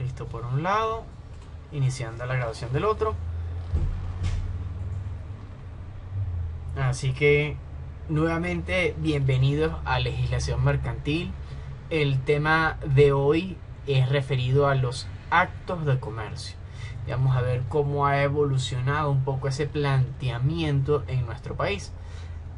Listo por un lado, iniciando la grabación del otro. Así que nuevamente bienvenidos a Legislación Mercantil. El tema de hoy es referido a los actos de comercio. Vamos a ver cómo ha evolucionado un poco ese planteamiento en nuestro país.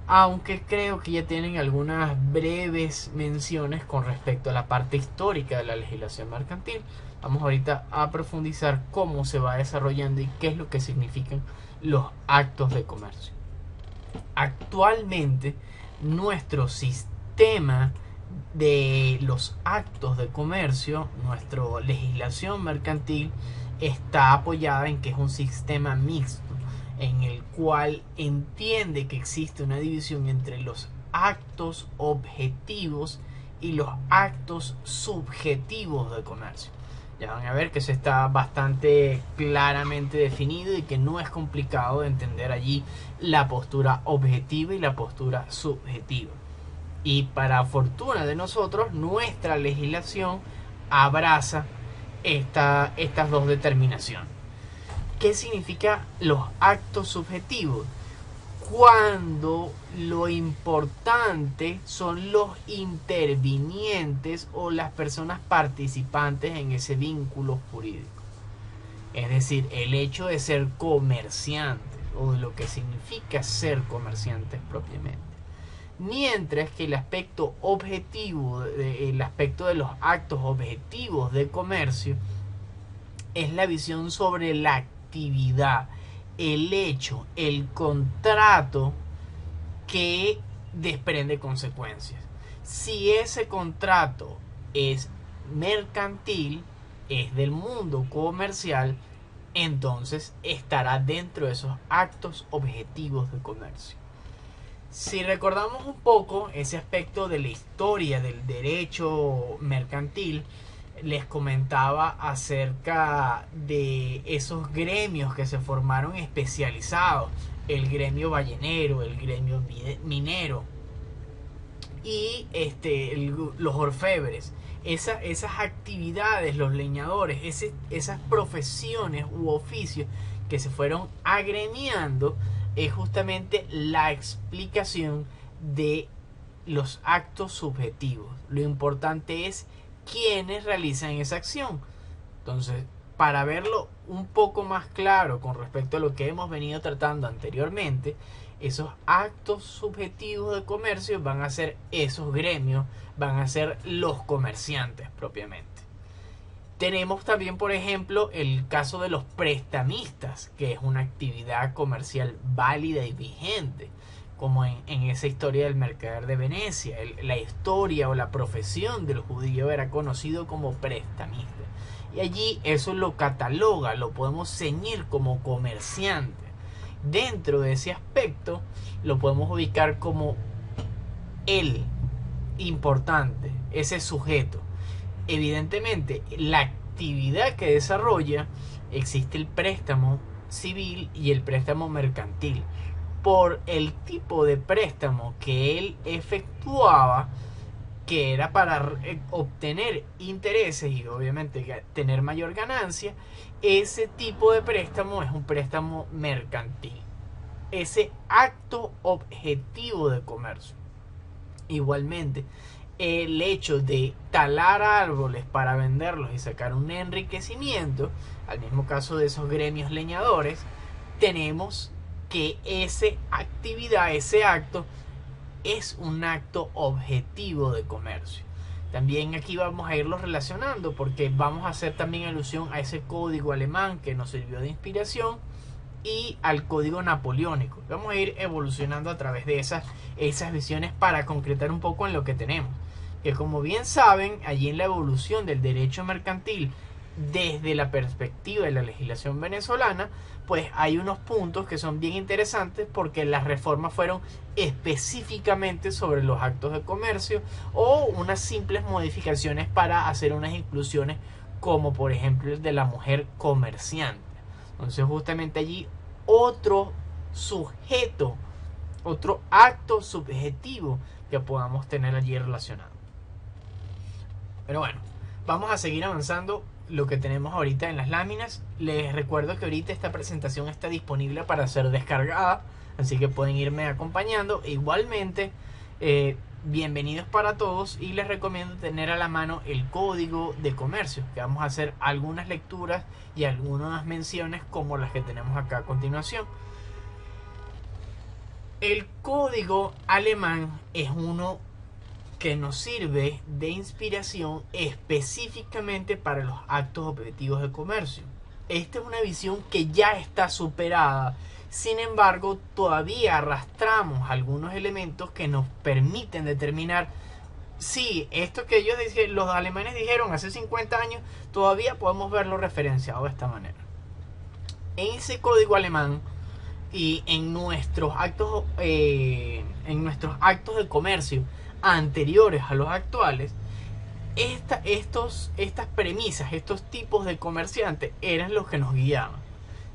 Aunque creo que ya tienen algunas breves menciones con respecto a la parte histórica de la legislación mercantil. Vamos ahorita a profundizar cómo se va desarrollando y qué es lo que significan los actos de comercio. Actualmente, nuestro sistema de los actos de comercio, nuestra legislación mercantil, está apoyada en que es un sistema mixto, en el cual entiende que existe una división entre los actos objetivos y los actos subjetivos de comercio. Ya van a ver que eso está bastante claramente definido y que no es complicado de entender allí la postura objetiva y la postura subjetiva. Y para fortuna de nosotros, nuestra legislación abraza estas dos determinaciones. ¿Qué significa los actos subjetivos? Cuando lo importante son los intervinientes o las personas participantes en ese vínculo jurídico. Es decir, el hecho de ser comerciantes o de lo que significa ser comerciantes propiamente. Mientras que el aspecto objetivo, el aspecto de los actos objetivos de comercio, es la visión sobre la actividad, el hecho, el contrato que desprende consecuencias. Si ese contrato es mercantil, es del mundo comercial, entonces estará dentro de esos actos objetivos de comercio. Si recordamos un poco ese aspecto de la historia del derecho mercantil, les comentaba acerca de esos gremios que se formaron especializados, el gremio ballenero, el gremio minero y los orfebres. Esas actividades, los leñadores, esas profesiones u oficios que se fueron agremiando, es justamente la explicación de los actos subjetivos. Lo importante es quienes realizan esa acción. Entonces, para verlo un poco más claro con respecto a lo que hemos venido tratando anteriormente, esos actos subjetivos de comercio van a ser esos gremios, van a ser los comerciantes propiamente. Tenemos también, por ejemplo, el caso de los prestamistas, que es una actividad comercial válida y vigente, como en esa historia del mercader de Venecia. La historia o la profesión del judío era conocido como prestamista. Y allí eso lo cataloga, lo podemos ceñir como comerciante. Dentro de ese aspecto lo podemos ubicar como el importante, ese sujeto. Evidentemente, la actividad que desarrolla, existe el préstamo civil y el préstamo mercantil. Por el tipo de préstamo que él efectuaba, que era para obtener intereses y obviamente tener mayor ganancia, ese tipo de préstamo es un préstamo mercantil, ese acto objetivo de comercio. Igualmente, el hecho de talar árboles para venderlos y sacar un enriquecimiento, al mismo caso de esos gremios leñadores, tenemos que esa actividad, ese acto, es un acto objetivo de comercio. También aquí vamos a irlos relacionando porque vamos a hacer también alusión a ese código alemán que nos sirvió de inspiración y al código napoleónico. Vamos a ir evolucionando a través de esas visiones para concretar un poco en lo que tenemos. Que como bien saben, allí en la evolución del derecho mercantil desde la perspectiva de la legislación venezolana, pues hay unos puntos que son bien interesantes porque las reformas fueron específicamente sobre los actos de comercio o unas simples modificaciones para hacer unas inclusiones como por ejemplo el de la mujer comerciante. Entonces justamente allí otro sujeto, otro acto subjetivo que podamos tener allí relacionado. Pero bueno, vamos a seguir avanzando lo que tenemos ahorita en las láminas. Les recuerdo que ahorita esta presentación está disponible para ser descargada, así que pueden irme acompañando. Igualmente, bienvenidos para todos, y les recomiendo tener a la mano el código de comercio, que vamos a hacer algunas lecturas y algunas menciones como las que tenemos acá a continuación. El código alemán es uno que nos sirve de inspiración específicamente para los actos objetivos de comercio. Esta es una visión que ya está superada. Sin embargo, todavía arrastramos algunos elementos que nos permiten determinar si esto que ellos dijeron, los alemanes dijeron hace 50 años, todavía podemos verlo referenciado de esta manera. En ese código alemán y en nuestros actos de comercio anteriores a los actuales, estas premisas, estos tipos de comerciantes eran los que nos guiaban.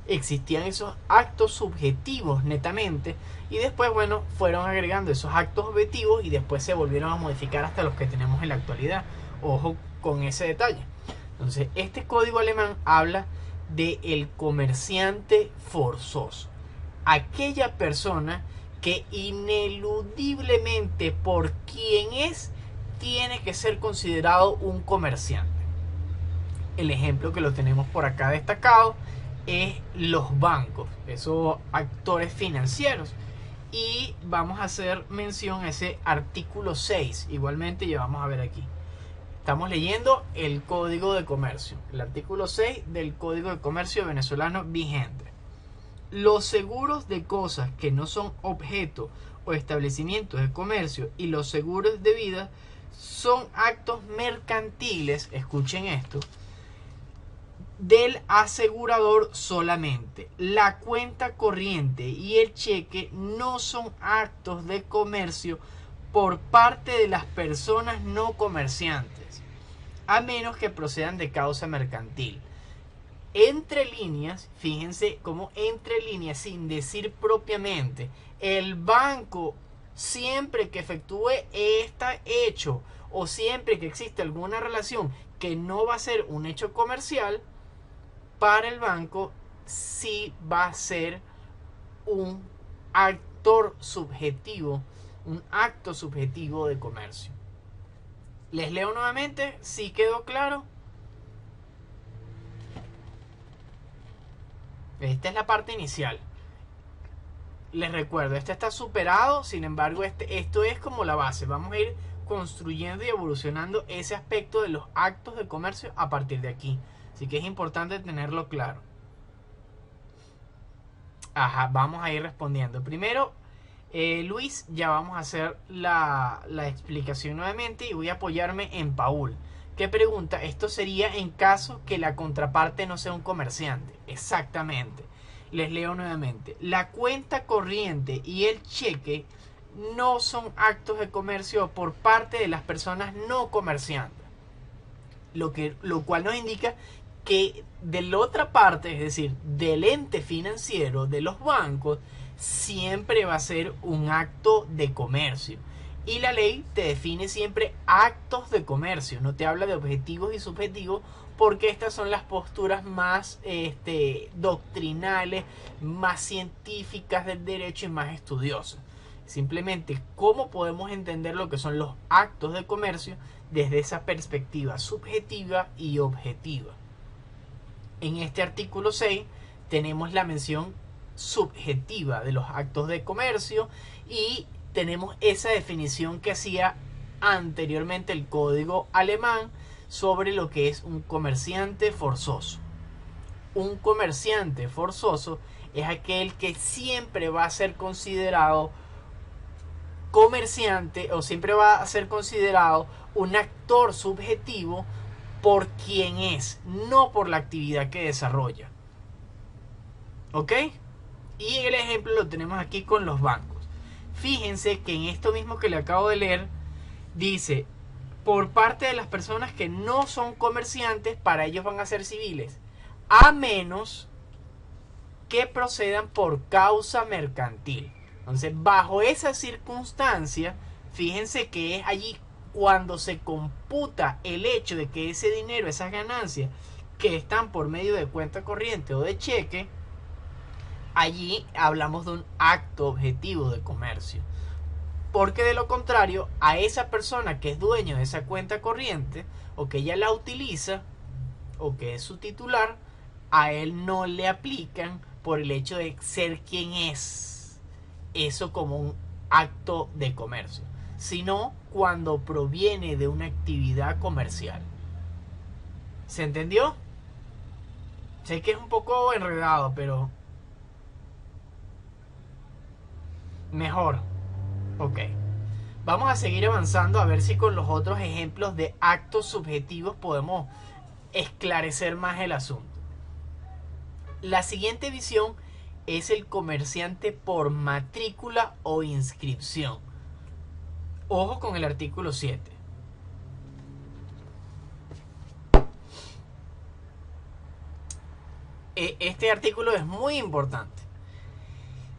Existían esos actos subjetivos netamente, y después, bueno, fueron agregando esos actos objetivos y después se volvieron a modificar hasta los que tenemos en la actualidad. Ojo con ese detalle. Entonces, este código alemán habla de el comerciante forzoso, aquella persona que ineludiblemente, por quien es, tiene que ser considerado un comerciante. El ejemplo que lo tenemos por acá destacado es los bancos, esos actores financieros, y vamos a hacer mención a ese artículo 6. Igualmente ya vamos a ver aquí, estamos leyendo el Código de Comercio, el artículo 6 del Código de Comercio venezolano vigente. Los seguros de cosas que no son objeto o establecimientos de comercio y los seguros de vida son actos mercantiles, escuchen esto, del asegurador solamente. La cuenta corriente y el cheque no son actos de comercio por parte de las personas no comerciantes, a menos que procedan de causa mercantil. Entre líneas, fíjense cómo entre líneas, sin decir propiamente, el banco, siempre que efectúe este hecho o siempre que existe alguna relación que no va a ser un hecho comercial, para el banco sí va a ser un actor subjetivo, un acto subjetivo de comercio. Les leo nuevamente, ¿sí quedó claro? Esta es la parte inicial. Les recuerdo, este está superado, sin embargo, esto es como la base. Vamos a ir construyendo y evolucionando ese aspecto de los actos de comercio a partir de aquí. Así que es importante tenerlo claro. Ajá, vamos a ir respondiendo. Primero, Luis, ya vamos a hacer la explicación nuevamente y voy a apoyarme en Paul, que pregunta, esto sería en caso que la contraparte no sea un comerciante. Exactamente. Les leo nuevamente. La cuenta corriente y el cheque no son actos de comercio por parte de las personas no comerciantes. Lo cual nos indica que de la otra parte, es decir, del ente financiero, de los bancos, siempre va a ser un acto de comercio. Y la ley te define siempre actos de comercio, no te habla de objetivos y subjetivos, porque estas son las posturas más doctrinales, más científicas del derecho y más estudiosas. Simplemente cómo podemos entender lo que son los actos de comercio desde esa perspectiva subjetiva y objetiva. En este artículo 6 tenemos la mención subjetiva de los actos de comercio y tenemos esa definición que hacía anteriormente el código alemán sobre lo que es un comerciante forzoso. Un comerciante forzoso es aquel que siempre va a ser considerado comerciante o siempre va a ser considerado un actor subjetivo por quien es, no por la actividad que desarrolla. ¿Ok? Y el ejemplo lo tenemos aquí con los bancos. Fíjense que en esto mismo que le acabo de leer, dice, por parte de las personas que no son comerciantes, para ellos van a ser civiles, a menos que procedan por causa mercantil. Entonces, bajo esa circunstancia, fíjense que es allí cuando se computa el hecho de que ese dinero, esas ganancias que están por medio de cuenta corriente o de cheque, allí hablamos de un acto objetivo de comercio. Porque de lo contrario, a esa persona que es dueño de esa cuenta corriente o que ella la utiliza o que es su titular, a él no le aplican por el hecho de ser quien es eso como un acto de comercio, sino cuando proviene de una actividad comercial. ¿Se entendió? Sé que es un poco enredado, pero mejor. Ok. Vamos a seguir avanzando a ver si con los otros ejemplos de actos subjetivos podemos esclarecer más el asunto. La siguiente visión es el comerciante por matrícula o inscripción. Ojo con el artículo 7. Este artículo es muy importante.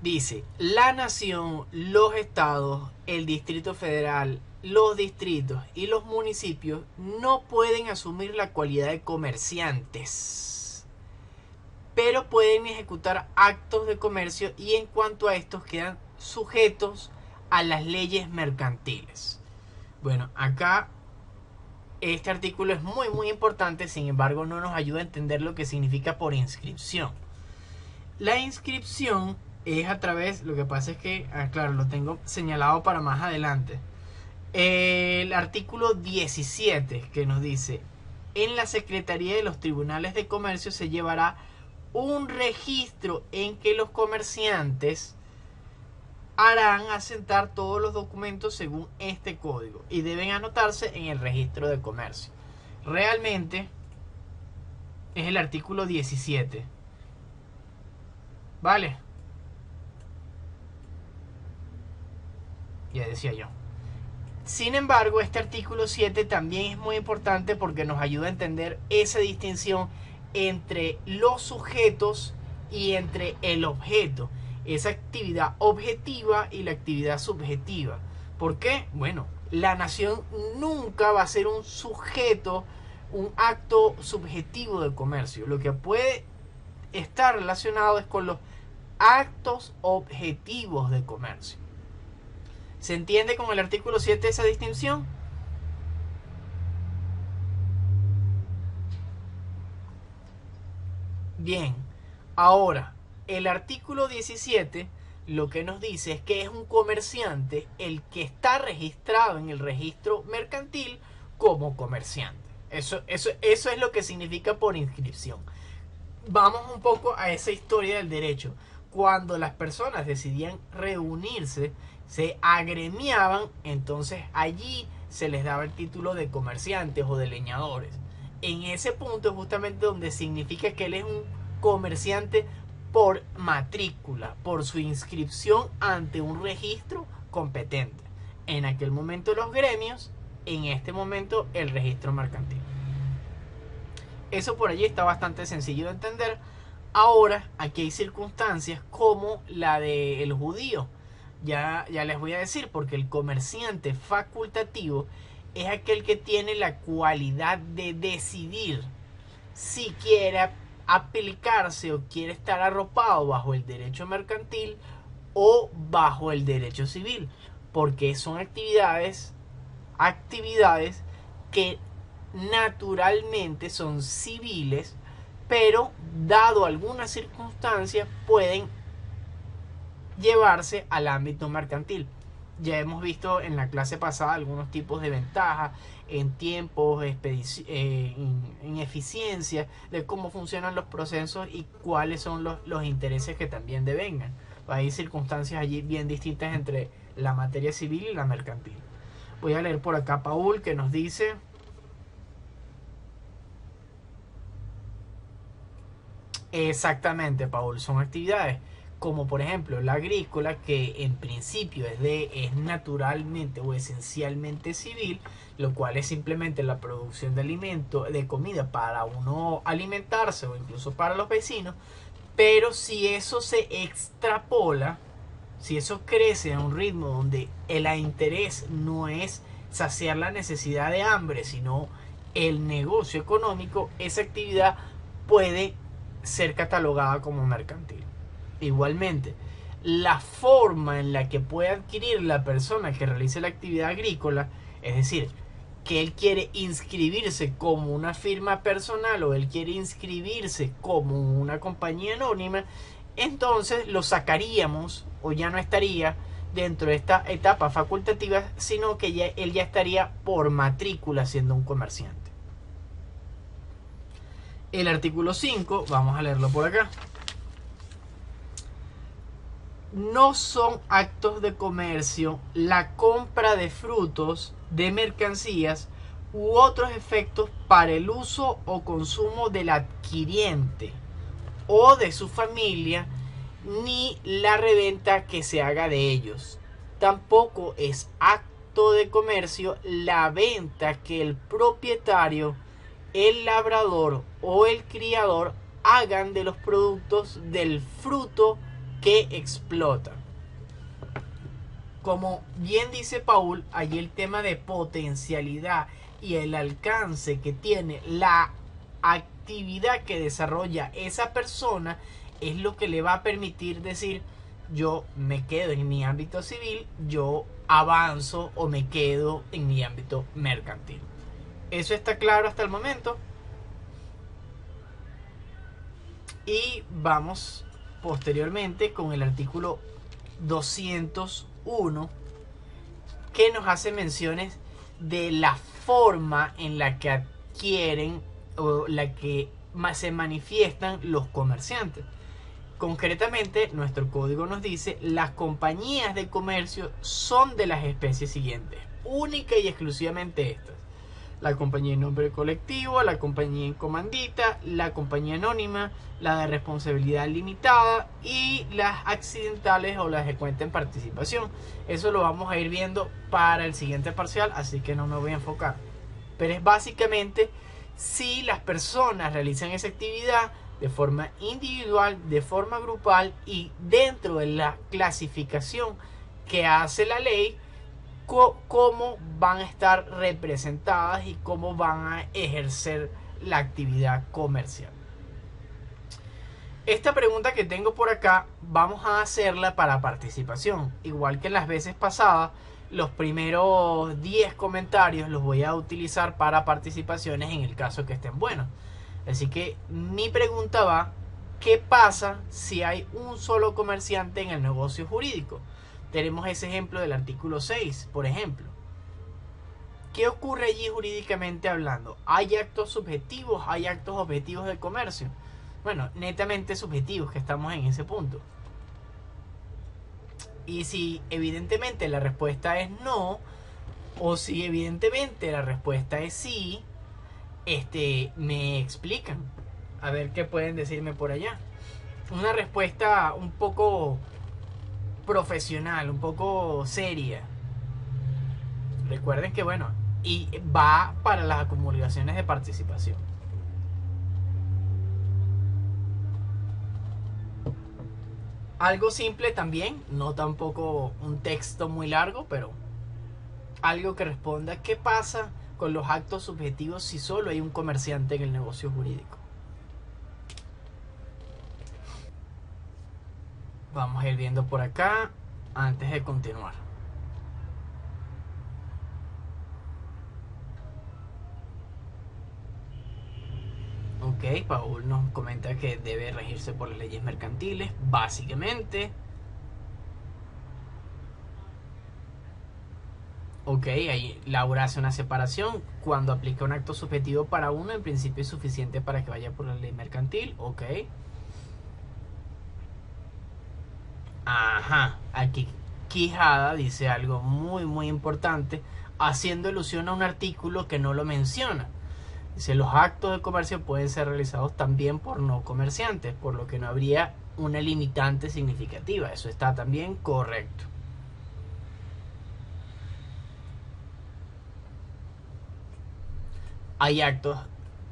Dice, la nación, los estados, el Distrito Federal, los distritos y los municipios no pueden asumir la cualidad de comerciantes, pero pueden ejecutar actos de comercio y en cuanto a estos quedan sujetos a las leyes mercantiles. Bueno, acá este artículo es muy importante, sin embargo no nos ayuda a entender lo que significa por inscripción. La inscripción es a través, lo que pasa es que, claro, lo tengo señalado para más adelante. El artículo 17 que nos dice, en la Secretaría de los Tribunales de Comercio se llevará un registro en que los comerciantes harán asentar todos los documentos según este código y deben anotarse en el registro de comercio. Realmente es el artículo 17. ¿Vale? Ya decía yo. Sin embargo, este artículo 7 también es muy importante porque nos ayuda a entender esa distinción entre los sujetos y entre el objeto. Esa actividad objetiva y la actividad subjetiva. ¿Por qué? Bueno, la nación nunca va a ser un sujeto, un acto subjetivo de comercio. Lo que puede estar relacionado es con los actos objetivos de comercio. ¿Se entiende con el artículo 7 esa distinción? Bien, ahora, el artículo 17 lo que nos dice es que es un comerciante el que está registrado en el registro mercantil como comerciante. Eso es lo que significa por inscripción. Vamos un poco a esa historia del derecho. Cuando las personas decidían reunirse, se agremiaban, entonces allí se les daba el título de comerciantes o de leñadores. En ese punto es justamente donde significa que él es un comerciante por matrícula, por su inscripción ante un registro competente. En aquel momento los gremios, en este momento el registro mercantil. Eso por allí está bastante sencillo de entender. Ahora, aquí hay circunstancias como la del judío. Ya les voy a decir, porque el comerciante facultativo es aquel que tiene la cualidad de decidir si quiere aplicarse o quiere estar arropado bajo el derecho mercantil o bajo el derecho civil, porque son actividades que naturalmente son civiles, pero dado algunas circunstancias pueden llevarse al ámbito mercantil. Ya hemos visto en la clase pasada algunos tipos de ventajas en tiempos, en eficiencia, de cómo funcionan los procesos y cuáles son los intereses que también devengan. Hay circunstancias allí bien distintas entre la materia civil y la mercantil. Voy a leer por acá Paul, que nos dice: exactamente, Paul, son actividades como por ejemplo la agrícola, que en principio es naturalmente o esencialmente civil, lo cual es simplemente la producción de alimento, de comida para uno alimentarse o incluso para los vecinos. Pero si eso se extrapola, si eso crece a un ritmo donde el interés no es saciar la necesidad de hambre, sino el negocio económico, esa actividad puede ser catalogada como mercantil. Igualmente, la forma en la que puede adquirir la persona que realice la actividad agrícola, es decir, que él quiere inscribirse como una firma personal o él quiere inscribirse como una compañía anónima, entonces lo sacaríamos o ya no estaría dentro de esta etapa facultativa, sino que él ya estaría por matrícula siendo un comerciante. El artículo 5, vamos a leerlo por acá. No son actos de comercio la compra de frutos, de mercancías u otros efectos para el uso o consumo del adquiriente o de su familia, ni la reventa que se haga de ellos. Tampoco es acto de comercio la venta que el propietario, el labrador o el criador hagan de los productos del fruto que explotan. Como bien dice Paul, allí el tema de potencialidad y el alcance que tiene la actividad que desarrolla esa persona es lo que le va a permitir decir: yo me quedo en mi ámbito civil, yo avanzo o me quedo en mi ámbito mercantil. ¿Eso está claro hasta el momento? Y vamos posteriormente con el artículo 201, que nos hace menciones de la forma en la que adquieren o la que se manifiestan los comerciantes. Concretamente, nuestro código nos dice: las compañías de comercio son de las especies siguientes, única y exclusivamente estas: la compañía en nombre colectivo, la compañía en comandita, la compañía anónima, la de responsabilidad limitada y las accidentales o las de cuenta en participación. Eso lo vamos a ir viendo para el siguiente parcial, así que no me voy a enfocar. Pero es básicamente si las personas realizan esa actividad de forma individual, de forma grupal y dentro de la clasificación que hace la ley, cómo van a estar representadas y cómo van a ejercer la actividad comercial. Esta pregunta que tengo por acá vamos a hacerla para participación. Igual que en las veces pasadas, los primeros 10 comentarios los voy a utilizar para participaciones en el caso que estén buenos. Así que mi pregunta va: ¿qué pasa si hay un solo comerciante en el negocio jurídico? Tenemos ese ejemplo del artículo 6, por ejemplo. ¿Qué ocurre allí jurídicamente hablando? ¿Hay actos subjetivos? ¿Hay actos objetivos de comercio? Bueno, netamente subjetivos, que estamos en ese punto. Y si evidentemente la respuesta es no, o si evidentemente la respuesta es sí, me explican. A ver qué pueden decirme por allá. Una respuesta un poco profesional, un poco seria. Recuerden que, bueno, y va para las acumulaciones de participación. Algo simple también, no tampoco un texto muy largo, pero algo que responda: ¿qué pasa con los actos subjetivos si solo hay un comerciante en el negocio jurídico? Vamos a ir viendo por acá antes de continuar. Ok, Paul nos comenta que debe regirse por las leyes mercantiles, básicamente. Ok, ahí Laura hace una separación. Cuando aplica un acto subjetivo para uno, en principio es suficiente para que vaya por la ley mercantil. Ok. Ajá, aquí Quijada dice algo muy importante, haciendo alusión a un artículo que no lo menciona. Dice: los actos de comercio pueden ser realizados también por no comerciantes, por lo que no habría una limitante significativa. Eso está también correcto. Hay actos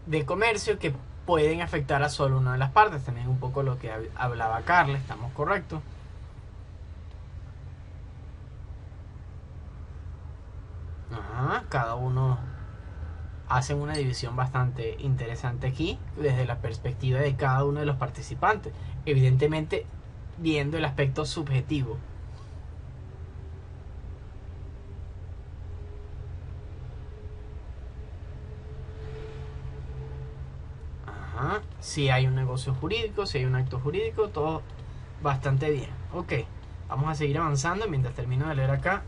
de comercio que pueden afectar a solo una de las partes. También un poco lo que hablaba Carla, estamos correctos. Ajá, cada uno hacen una división bastante interesante aquí desde la perspectiva de cada uno de los participantes, evidentemente viendo el aspecto subjetivo. Ajá. Si hay un negocio jurídico, si hay un acto jurídico, todo bastante bien. Ok, vamos a seguir avanzando mientras termino de leer acá.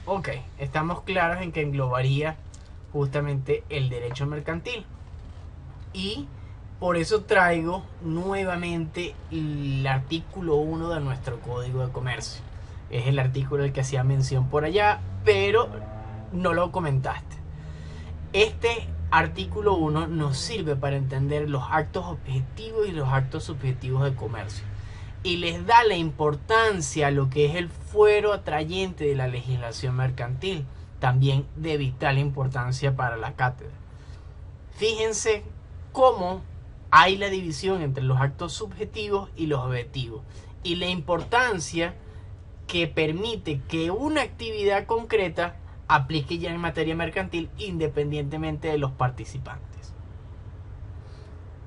Ok, estamos claros en que englobaría justamente el derecho mercantil. Y por eso traigo nuevamente el artículo 1 de nuestro Código de Comercio. Es el artículo al que hacía mención por allá, pero no lo comentaste. Este artículo 1 nos sirve para entender los actos objetivos y los actos subjetivos de comercio. Y les da la importancia a lo que es el fuero atrayente de la legislación mercantil, también de vital importancia para la cátedra. Fíjense cómo hay la división entre los actos subjetivos y los objetivos, y la importancia que permite que una actividad concreta aplique ya en materia mercantil independientemente de los participantes.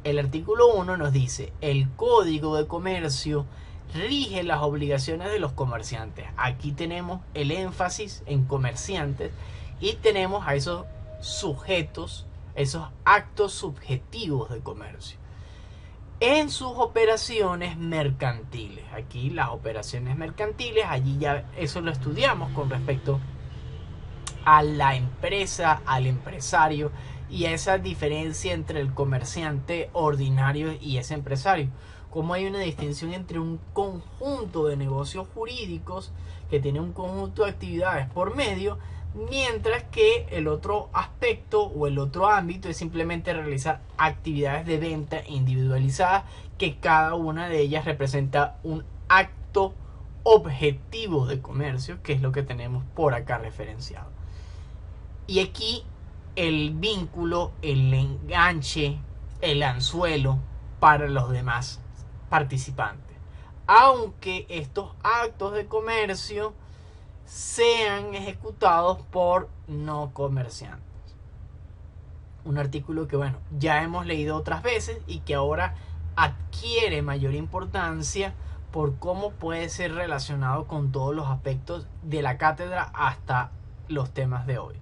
El artículo 1 nos dice: el Código de Comercio rige las obligaciones de los comerciantes. Aquí tenemos el énfasis en comerciantes y tenemos a esos sujetos, esos actos subjetivos de comercio, en sus operaciones mercantiles. Aquí las operaciones mercantiles, allí ya eso lo estudiamos con respecto a la empresa, al empresario, y a esa diferencia entre el comerciante ordinario y ese empresario. Como hay una distinción entre un conjunto de negocios jurídicos que tiene un conjunto de actividades por medio, mientras que el otro aspecto o el otro ámbito es simplemente realizar actividades de venta individualizadas, que cada una de ellas representa un acto objetivo de comercio, que es lo que tenemos por acá referenciado. Y aquí el vínculo, el enganche, el anzuelo para los demás participantes, aunque estos actos de comercio sean ejecutados por no comerciantes. Un artículo que, bueno, ya hemos leído otras veces y que ahora adquiere mayor importancia por cómo puede ser relacionado con todos los aspectos de la cátedra hasta los temas de hoy.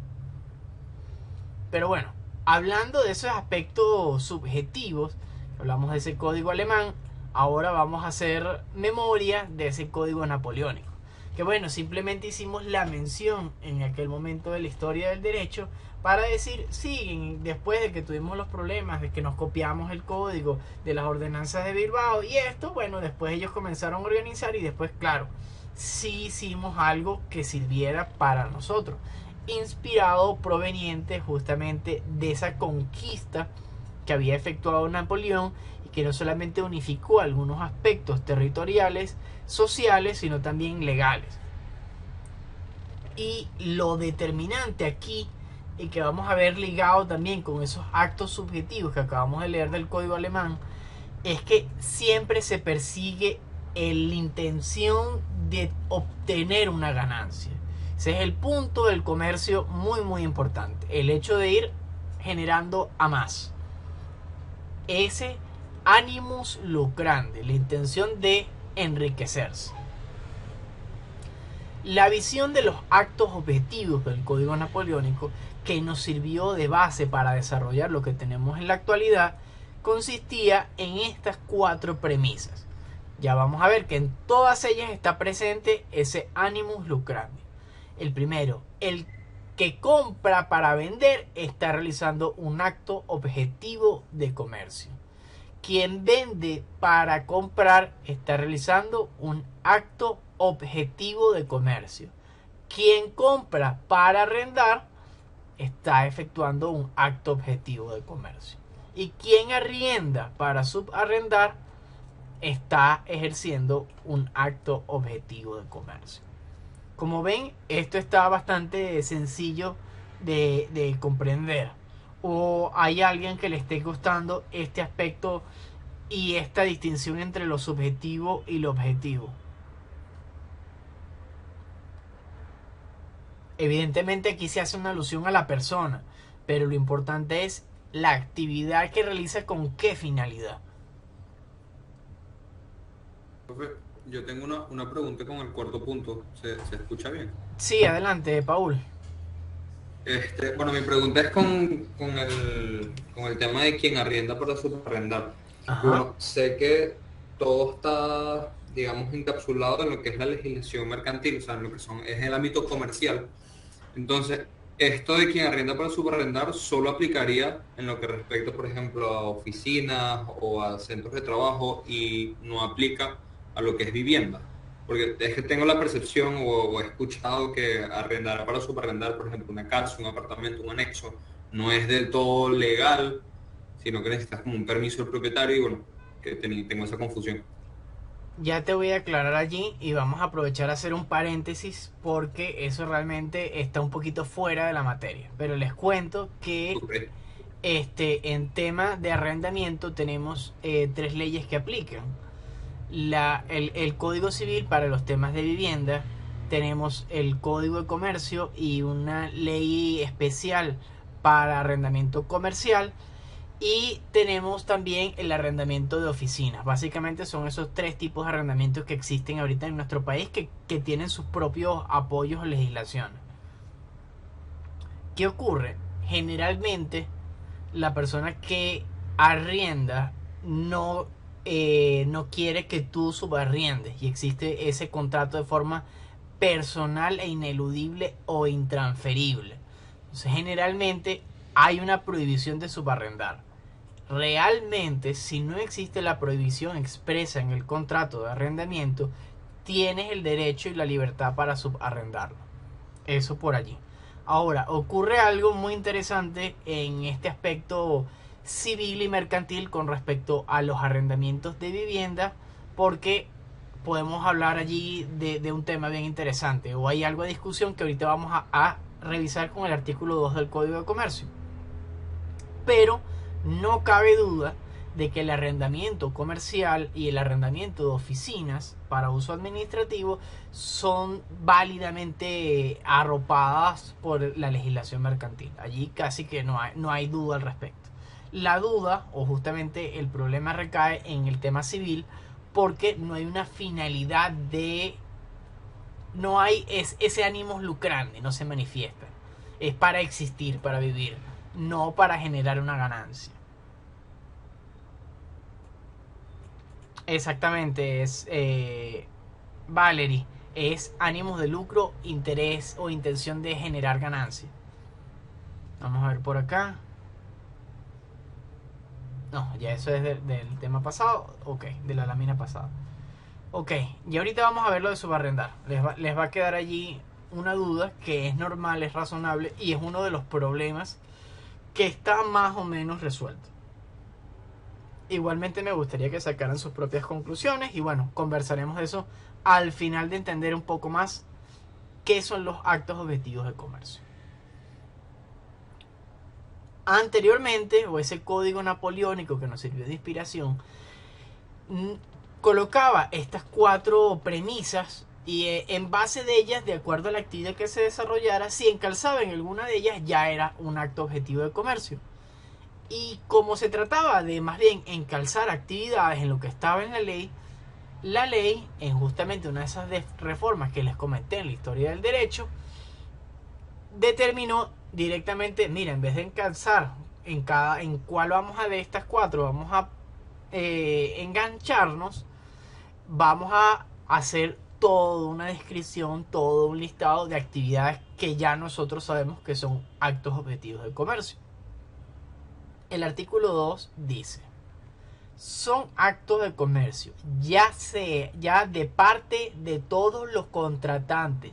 Pero bueno, hablando de esos aspectos subjetivos, hablamos de ese código alemán, ahora vamos a hacer memoria de ese código napoleónico. Que bueno, simplemente hicimos la mención en aquel momento de la historia del derecho para decir, sí, después de que tuvimos los problemas de que nos copiamos el código de las ordenanzas de Bilbao y esto, bueno, después ellos comenzaron a organizar y después, claro, sí hicimos algo que sirviera para nosotros, inspirado, proveniente justamente de esa conquista que había efectuado Napoleón y que no solamente unificó algunos aspectos territoriales, sociales, sino también legales. Y lo determinante aquí, y que vamos a ver ligado también con esos actos subjetivos que acabamos de leer del código alemán, es que siempre se persigue la intención de obtener una ganancia. Ese es el punto del comercio muy importante, el hecho de ir generando a más. Ese animus lucrandi, la intención de enriquecerse. La visión de los actos objetivos del Código Napoleónico, que nos sirvió de base para desarrollar lo que tenemos en la actualidad, consistía en estas 4 premisas. Ya vamos a ver que en todas ellas está presente ese animus lucrandi. El primero, el que compra para vender está realizando un acto objetivo de comercio. Quien vende para comprar está realizando un acto objetivo de comercio. Quien compra para arrendar está efectuando un acto objetivo de comercio. Y quien arrienda para subarrendar está ejerciendo un acto objetivo de comercio. Como ven, esto está bastante sencillo de comprender. ¿O hay alguien que le esté costando este aspecto y esta distinción entre lo subjetivo y lo objetivo? Evidentemente aquí se hace una alusión a la persona, pero lo importante es la actividad que realiza con qué finalidad. Profe, yo tengo una pregunta con el cuarto punto. ¿Se escucha bien? Sí, adelante, Paul. Bueno, mi pregunta es con el tema de quién arrienda para subarrendar. Y Ajá. bueno, sé que todo está, digamos, encapsulado en lo que es la legislación mercantil, o sea, en lo que es el ámbito comercial. Entonces, esto de quien arrienda para subarrendar solo aplicaría en lo que respecta, por ejemplo, a oficinas o a centros de trabajo y no aplica a lo que es vivienda. Porque es que tengo la percepción o he escuchado que arrendar para subarrendar, por ejemplo, una casa, un apartamento, un anexo, no es del todo legal, sino que necesitas como un permiso del propietario y bueno, tengo esa confusión. Ya te voy a aclarar allí y vamos a aprovechar a hacer un paréntesis porque eso realmente está un poquito fuera de la materia. Pero les cuento que Ok. en tema de arrendamiento tenemos tres leyes que aplican. El Código Civil para los temas de vivienda, tenemos el Código de Comercio y una ley especial para arrendamiento comercial, y tenemos también el arrendamiento de oficinas. Básicamente son esos tres tipos de arrendamientos que existen ahorita en nuestro país que tienen sus propios apoyos o legislación. ¿Qué ocurre? Generalmente la persona que arrienda no, no quiere que tú subarriendes, y existe ese contrato de forma personal e ineludible o intransferible. Entonces generalmente hay una prohibición de subarrendar. Realmente, si no existe la prohibición expresa en el contrato de arrendamiento, tienes el derecho y la libertad para subarrendarlo. Eso por allí. Ahora, ocurre algo muy interesante en este aspecto civil y mercantil con respecto a los arrendamientos de vivienda, porque podemos hablar allí de un tema bien interesante, o hay algo de discusión que ahorita vamos a revisar con el artículo 2 del Código de Comercio. Pero no cabe duda de que el arrendamiento comercial y el arrendamiento de oficinas para uso administrativo son válidamente arropadas por la legislación mercantil. Allí casi que no hay duda al respecto. La duda, o justamente el problema, recae en el tema civil, porque no hay una finalidad no hay ese ánimo lucrante, no se manifiesta. Es para existir, para vivir, no para generar una ganancia. Exactamente, es Valerie, es ánimos de lucro, interés o intención de generar ganancia. Vamos a ver por acá. No, ya eso es del tema pasado. Ok, de la lámina pasada. Ok, y ahorita vamos a ver lo de subarrendar. Les va a quedar allí una duda que es normal, es razonable y es uno de los problemas que está más o menos resuelto. Igualmente me gustaría que sacaran sus propias conclusiones y bueno, conversaremos de eso al final de entender un poco más qué son los actos objetivos de comercio. Anteriormente, o ese código napoleónico que nos sirvió de inspiración, colocaba estas cuatro premisas y en base de ellas, de acuerdo a la actividad que se desarrollara, si encalzaba en alguna de ellas ya era un acto objetivo de comercio. Y como se trataba de más bien encalzar actividades en lo que estaba en la ley, en justamente una de esas reformas que les comenté en la historia del derecho, determinó directamente, mira, en vez de encalzar en cuál vamos a de estas cuatro, vamos a engancharnos, vamos a hacer toda una descripción, todo un listado de actividades que ya nosotros sabemos que son actos objetivos de comercio. El artículo 2 dice: son actos de comercio, ya de parte de todos los contratantes,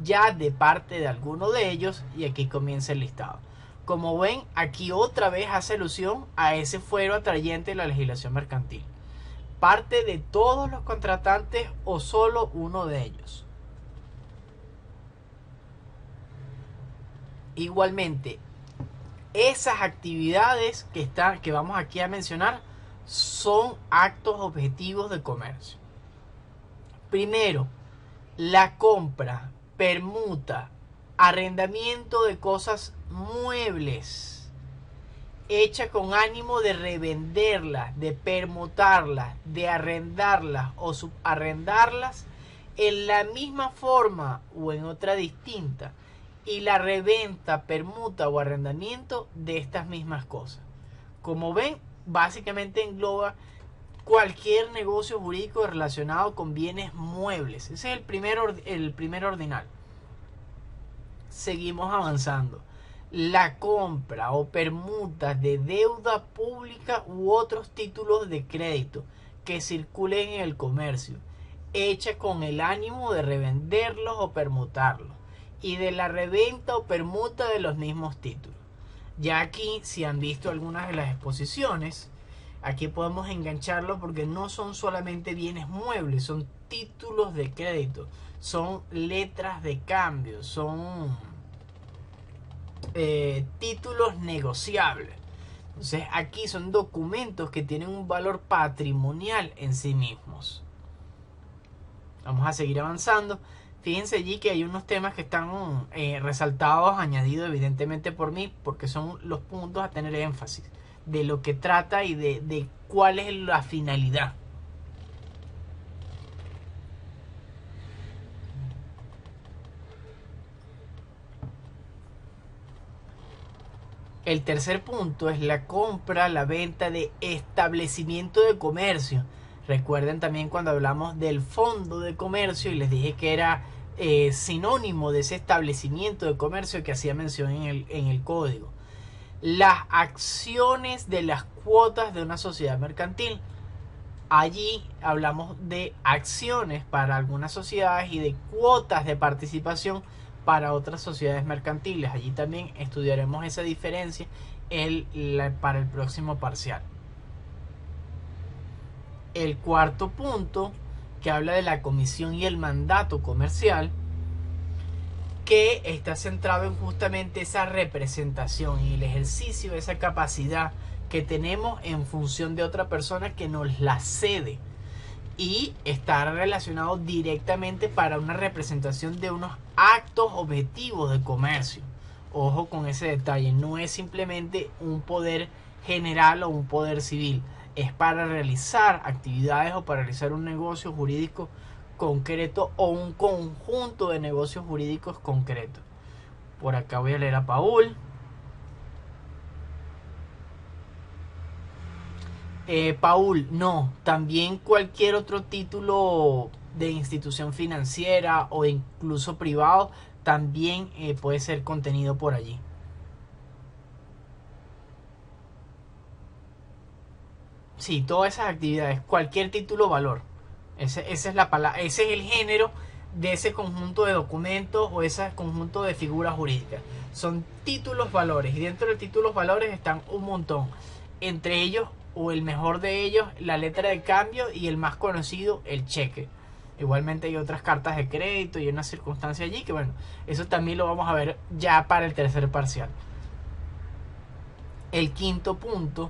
ya de parte de alguno de ellos, y aquí comienza el listado. Como ven, aquí otra vez hace alusión a ese fuero atrayente de la legislación mercantil. Parte de todos los contratantes o solo uno de ellos. Igualmente, esas actividades que vamos aquí a mencionar son actos objetivos de comercio. Primero, la compra, permuta, Arrendamiento de cosas muebles, hecha con ánimo de revenderlas, de permutarlas, de arrendarlas o subarrendarlas en la misma forma o en otra distinta, y la reventa, permuta o arrendamiento de estas mismas cosas. Como ven, básicamente engloba cualquier negocio jurídico relacionado con bienes muebles. Ese es el primer ordinal. Seguimos avanzando. La compra o permuta de deuda pública u otros títulos de crédito que circulen en el comercio, hecha con el ánimo de revenderlos o permutarlos, y de la reventa o permuta de los mismos títulos. Ya aquí, si han visto algunas de las exposiciones, aquí podemos engancharlo porque no son solamente bienes muebles, son títulos de crédito, son letras de cambio, son títulos negociables. Entonces aquí son documentos que tienen un valor patrimonial en sí mismos. Vamos a seguir avanzando. Fíjense allí que hay unos temas que están resaltados, añadidos evidentemente por mí, porque son los puntos a tener énfasis de lo que trata y de cuál es la finalidad. El tercer punto es la compra, la venta de establecimiento de comercio. Recuerden también cuando hablamos del fondo de comercio y les dije que era sinónimo de ese establecimiento de comercio que hacía mención en el código. Las acciones de las cuotas de una sociedad mercantil. Allí hablamos de acciones para algunas sociedades y de cuotas de participación para otras sociedades mercantiles. Allí también estudiaremos esa diferencia para el próximo parcial. El cuarto punto, que habla de la comisión y el mandato comercial, que está centrado en justamente esa representación y el ejercicio de esa capacidad que tenemos en función de otra persona que nos la cede, y está relacionado directamente para una representación de unos actos objetivos de comercio. Ojo con ese detalle, no es simplemente un poder general o un poder civil, es para realizar actividades o para realizar un negocio jurídico concreto o un conjunto de negocios jurídicos concretos. Por acá voy a leer a Paul. Paul, no, también cualquier otro título de institución financiera o incluso privado también puede ser contenido por allí. Sí, todas esas actividades, cualquier título o valor. Esa es la palabra, ese es el género de ese conjunto de documentos o ese conjunto de figuras jurídicas. Son títulos valores, y dentro de títulos valores están un montón. Entre ellos, o el mejor de ellos, la letra de cambio, y el más conocido, el cheque. Igualmente hay otras cartas de crédito y una circunstancia allí que, bueno, eso también lo vamos a ver ya para el tercer parcial. El quinto punto,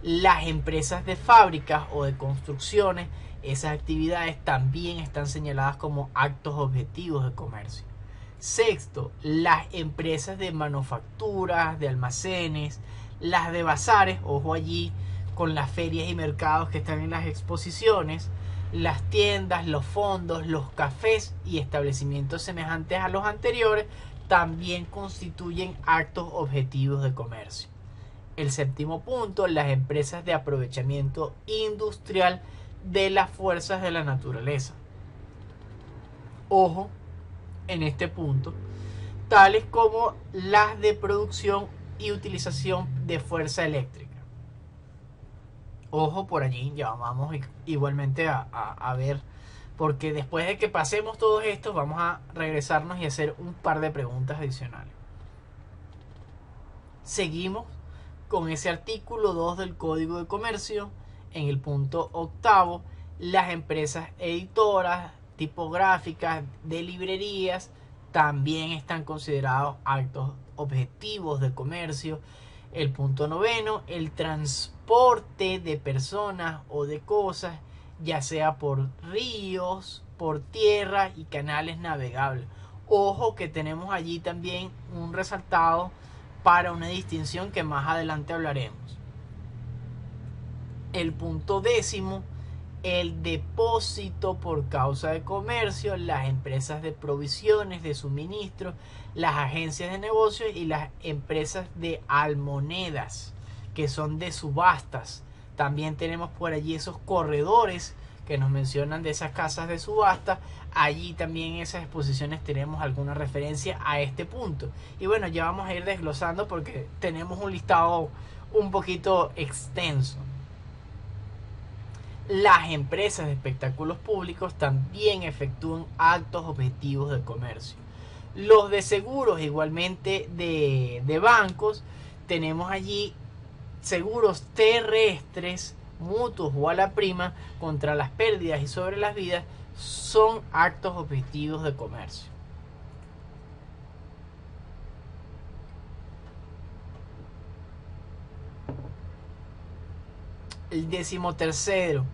las empresas de fábricas o de construcciones, esas actividades también están señaladas como actos objetivos de comercio. Sexto, las empresas de manufacturas, de almacenes, las de bazares, ojo allí con las ferias y mercados que están en las exposiciones, las tiendas, los fondos, los cafés y establecimientos semejantes a los anteriores también constituyen actos objetivos de comercio. El séptimo punto, las empresas de aprovechamiento industrial de las fuerzas de la naturaleza. Ojo en este punto, tales como las de producción y utilización de fuerza eléctrica. Ojo por allí, ya vamos igualmente a ver, porque después de que pasemos todos estos vamos a regresarnos y hacer un par de preguntas adicionales. Seguimos con ese artículo 2 del Código de Comercio. En el punto octavo, las empresas editoras, tipográficas, de librerías también están considerados actos objetivos de comercio. El punto noveno, el transporte de personas o de cosas, ya sea por ríos, por tierra y canales navegables. Ojo que tenemos allí también un resaltado para una distinción que más adelante hablaremos. El punto 10, el depósito por causa de comercio, las empresas de provisiones, de suministro, las agencias de negocios y las empresas de almonedas, que son de subastas. También tenemos por allí esos corredores que nos mencionan de esas casas de subasta. Allí también en esas exposiciones tenemos alguna referencia a este punto. Y bueno, ya vamos a ir desglosando porque tenemos un listado un poquito extenso. Las empresas de espectáculos públicos también efectúan actos objetivos de comercio. Los de seguros, igualmente de bancos, tenemos allí seguros terrestres, mutuos o a la prima contra las pérdidas y sobre las vidas, son actos objetivos de comercio. El 13º,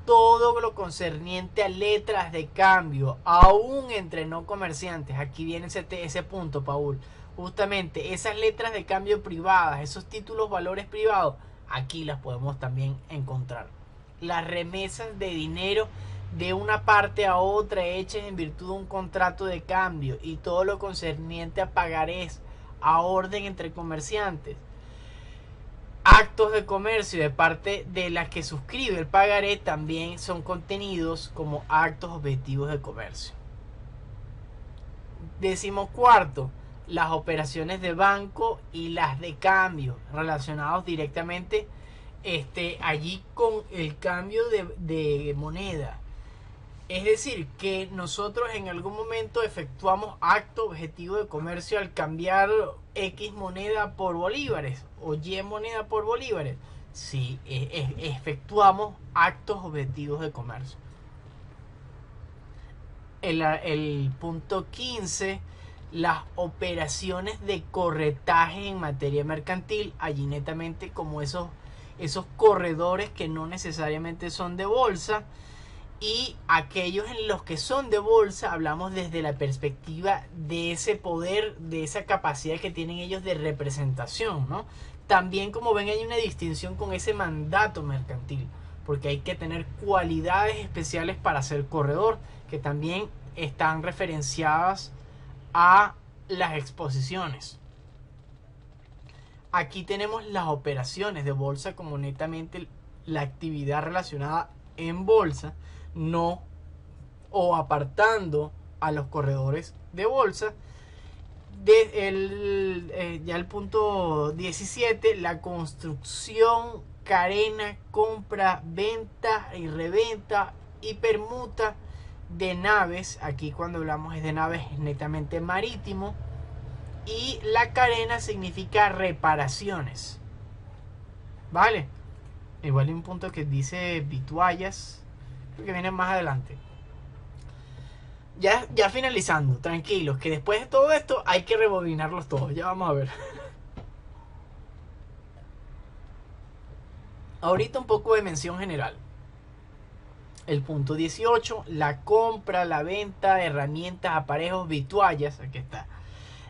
todo lo concerniente a letras de cambio, aún entre no comerciantes. Aquí viene ese punto, Paul. Justamente esas letras de cambio privadas, esos títulos valores privados, aquí las podemos también encontrar. Las remesas de dinero de una parte a otra hechas en virtud de un contrato de cambio y todo lo concerniente a pagarés a orden entre comerciantes. Actos de comercio de parte de las que suscribe el pagaré también son contenidos como actos objetivos de comercio. 14, las operaciones de banco y las de cambio relacionados directamente allí con el cambio de moneda. Es decir, que nosotros en algún momento efectuamos acto objetivo de comercio al cambiar X moneda por bolívares o Y moneda por bolívares. Sí, efectuamos actos objetivos de comercio. El punto 15, las operaciones de corretaje en materia mercantil, allí netamente como esos corredores que no necesariamente son de bolsa. Y aquellos en los que son de bolsa, hablamos desde la perspectiva de ese poder, de esa capacidad que tienen ellos de representación, ¿no? También, como ven, hay una distinción con ese mandato mercantil, porque hay que tener cualidades especiales para ser corredor, que también están referenciadas a las exposiciones. Aquí tenemos las operaciones de bolsa como netamente la actividad relacionada en bolsa, no o apartando a los corredores de bolsa. Ya el punto 17, la construcción, carena, compra, venta y reventa y permuta de naves. Aquí cuando hablamos de naves es netamente marítimo. Y la carena significa reparaciones, ¿vale? Igual hay un punto que dice vituallas, que viene más adelante. Ya finalizando, tranquilos, que después de todo esto hay que rebobinarlos todos. Ya vamos a ver. Ahorita un poco de mención general. El punto 18, la compra, la venta de herramientas, aparejos, vituallas. Aquí está.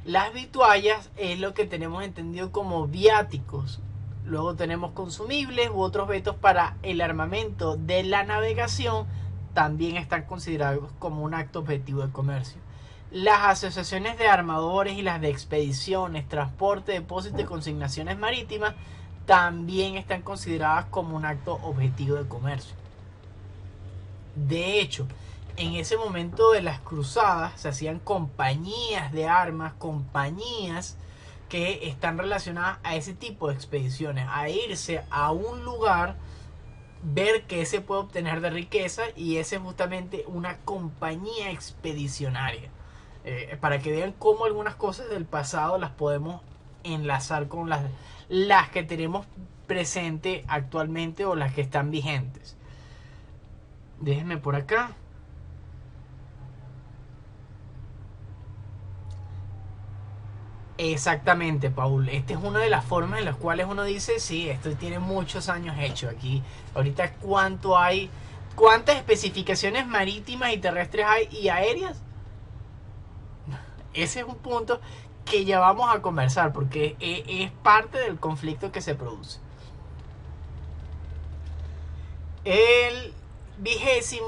Las vituallas es lo que tenemos entendido como viáticos. Luego tenemos consumibles u otros vetos para el armamento de la navegación, también están considerados como un acto objetivo de comercio. Las asociaciones de armadores y las de expediciones, transporte, depósito y consignaciones marítimas también están consideradas como un acto objetivo de comercio. De hecho, en ese momento de las cruzadas se hacían compañías de armas, compañías que están relacionadas a ese tipo de expediciones, a irse a un lugar, ver qué se puede obtener de riqueza, y ese es justamente una compañía expedicionaria. Para que vean cómo algunas cosas del pasado las podemos enlazar con las que tenemos presente actualmente o las que están vigentes. Déjenme por acá. Exactamente, Paul. Esta es una de las formas en las cuales uno dice, sí, esto tiene muchos años hecho aquí. Ahorita, ¿cuántas especificaciones marítimas y terrestres hay y aéreas? ese es un punto que ya vamos a conversar porque es parte del conflicto que se produce. El 20,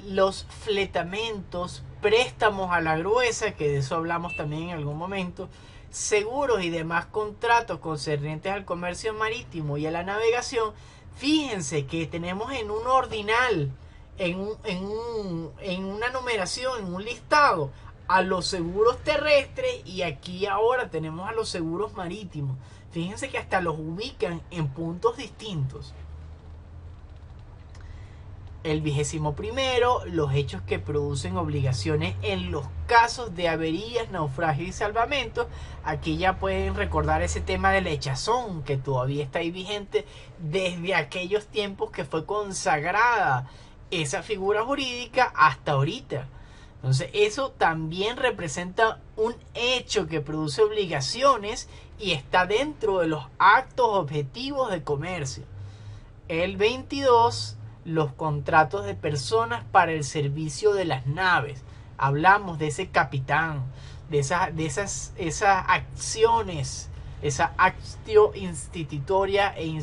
los fletamentos, préstamos a la gruesa, que de eso hablamos también en algún momento, seguros y demás contratos concernientes al comercio marítimo y a la navegación. Fíjense que tenemos en un ordinal, en una numeración, en un listado, a los seguros terrestres, y aquí ahora tenemos a los seguros marítimos. Fíjense que hasta los ubican en puntos distintos. El 21, los hechos que producen obligaciones en los casos de averías, naufragios y salvamentos. Aquí ya pueden recordar ese tema del hechazón, que todavía está ahí vigente desde aquellos tiempos que fue consagrada esa figura jurídica hasta ahorita. Entonces eso también representa un hecho que produce obligaciones y está dentro de los actos objetivos de comercio. El 22, los contratos de personas para el servicio de las naves. Hablamos de ese capitán, de esas acciones, esa actio institutoria e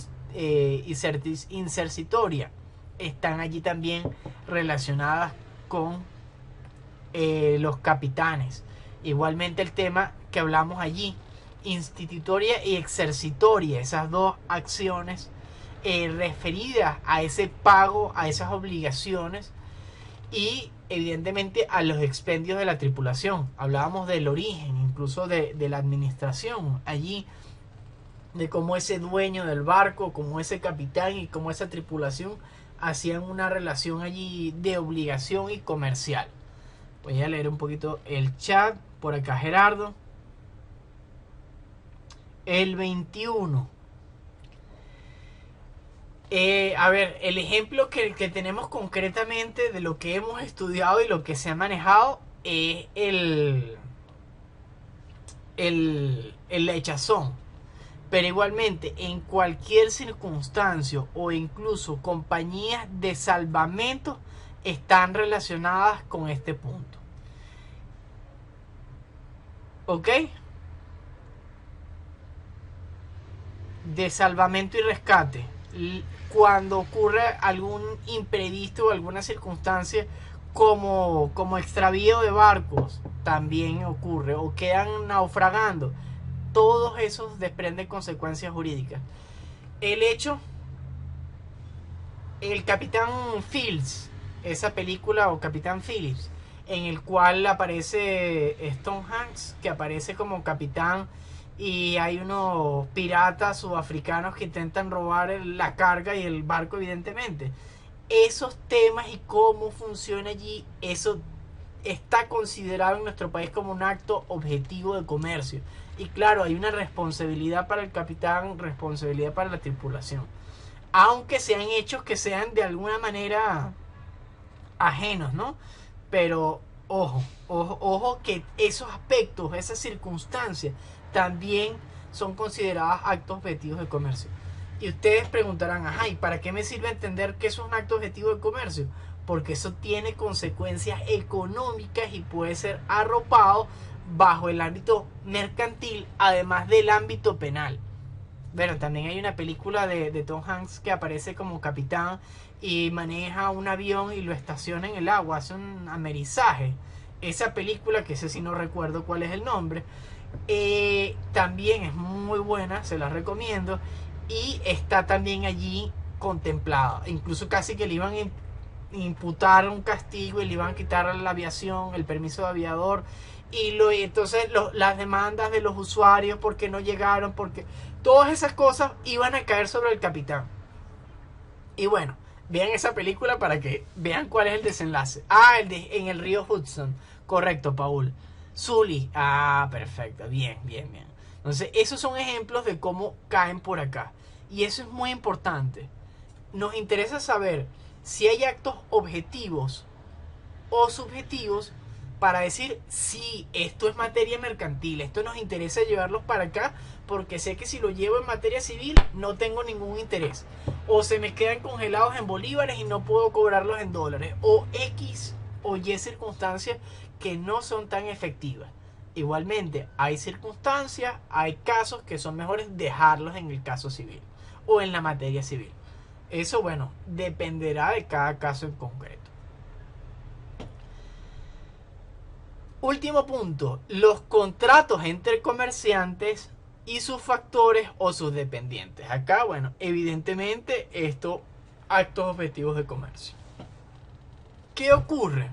insercitoria. Están allí también relacionadas con los capitanes. Igualmente el tema que hablamos allí, institutoria y exercitoria, esas dos acciones referidas a ese pago, a esas obligaciones y evidentemente a los expendios de la tripulación. Hablábamos del origen, incluso de la administración allí, de cómo ese dueño del barco, como ese capitán y como esa tripulación hacían una relación allí de obligación y comercial. Voy a leer un poquito el chat. Por acá Gerardo. El 21. A ver, el ejemplo que tenemos concretamente de lo que hemos estudiado y lo que se ha manejado es el hechazón. Pero igualmente, en cualquier circunstancia o incluso compañías de salvamento están relacionadas con este punto. ¿Ok? De salvamento y rescate. Cuando ocurre algún imprevisto o alguna circunstancia como extravío de barcos, también ocurre, o quedan naufragando. Todos esos desprenden consecuencias jurídicas. El hecho, el Capitán Phillips, esa película, o Capitán Phillips, en el cual aparece Tom Hanks, que aparece como capitán, y hay unos piratas sudafricanos que intentan robar la carga y el barco, evidentemente. Esos temas y cómo funciona allí, eso está considerado en nuestro país como un acto objetivo de comercio. Y claro, hay una responsabilidad para el capitán, responsabilidad para la tripulación. Aunque sean hechos que sean de alguna manera ajenos, ¿no? Pero ojo que esos aspectos, esas circunstancias, también son consideradas actos objetivos de comercio. Y ustedes preguntarán, ajá, ¿y para qué me sirve entender que eso es un acto objetivo de comercio? Porque eso tiene consecuencias económicas y puede ser arropado bajo el ámbito mercantil, además del ámbito penal. Bueno, también hay una película de Tom Hanks que aparece como capitán y maneja un avión y lo estaciona en el agua, hace un amerizaje. Esa película, que sé si no recuerdo cuál es el nombre, también es muy buena, se la recomiendo, y está también allí contemplada. Incluso casi que le iban a imputar un castigo y le iban a quitar la aviación, el permiso de aviador, y entonces las demandas de los usuarios porque no llegaron, porque todas esas cosas iban a caer sobre el capitán. Y bueno, vean esa película para que vean cuál es el desenlace. En el río Hudson. Correcto, Paul. Sully. Perfecto. Bien. Entonces, esos son ejemplos de cómo caen por acá. Y eso es muy importante. Nos interesa saber si hay actos objetivos o subjetivos para decir, sí, esto es materia mercantil, esto nos interesa llevarlos para acá porque sé que si lo llevo en materia civil no tengo ningún interés, o se me quedan congelados en bolívares y no puedo cobrarlos en dólares, o X o Y circunstancias que no son tan efectivas. Igualmente, hay circunstancias, hay casos que son mejores dejarlos en el caso civil o en la materia civil. Eso, bueno, dependerá de cada caso en concreto. Último punto, los contratos entre comerciantes y sus factores o sus dependientes. Acá, bueno, evidentemente esto, actos objetivos de comercio. ¿Qué ocurre?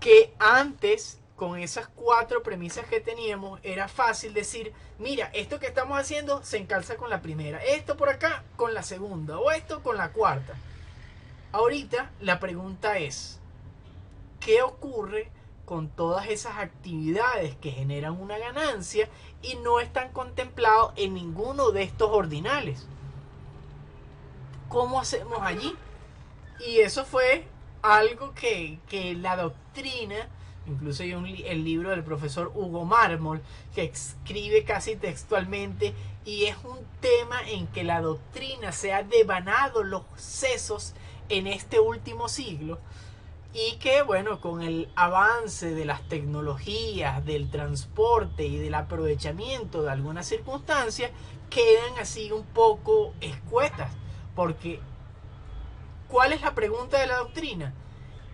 Que antes, con esas 4 premisas que teníamos, era fácil decir, mira, esto que estamos haciendo se encalza con la primera, esto por acá con la segunda, o esto con la cuarta. Ahorita la pregunta es, ¿qué ocurre con todas esas actividades que generan una ganancia y no están contemplados en ninguno de estos ordinales? ¿Cómo hacemos allí? Y eso fue algo que la doctrina, incluso hay el libro del profesor Hugo Mármol, que escribe casi textualmente, y es un tema en que la doctrina se ha devanado los sesos en este último siglo, y que, bueno, con el avance de las tecnologías, del transporte y del aprovechamiento de algunas circunstancias, quedan así un poco escuetas, porque ¿cuál es la pregunta de la doctrina?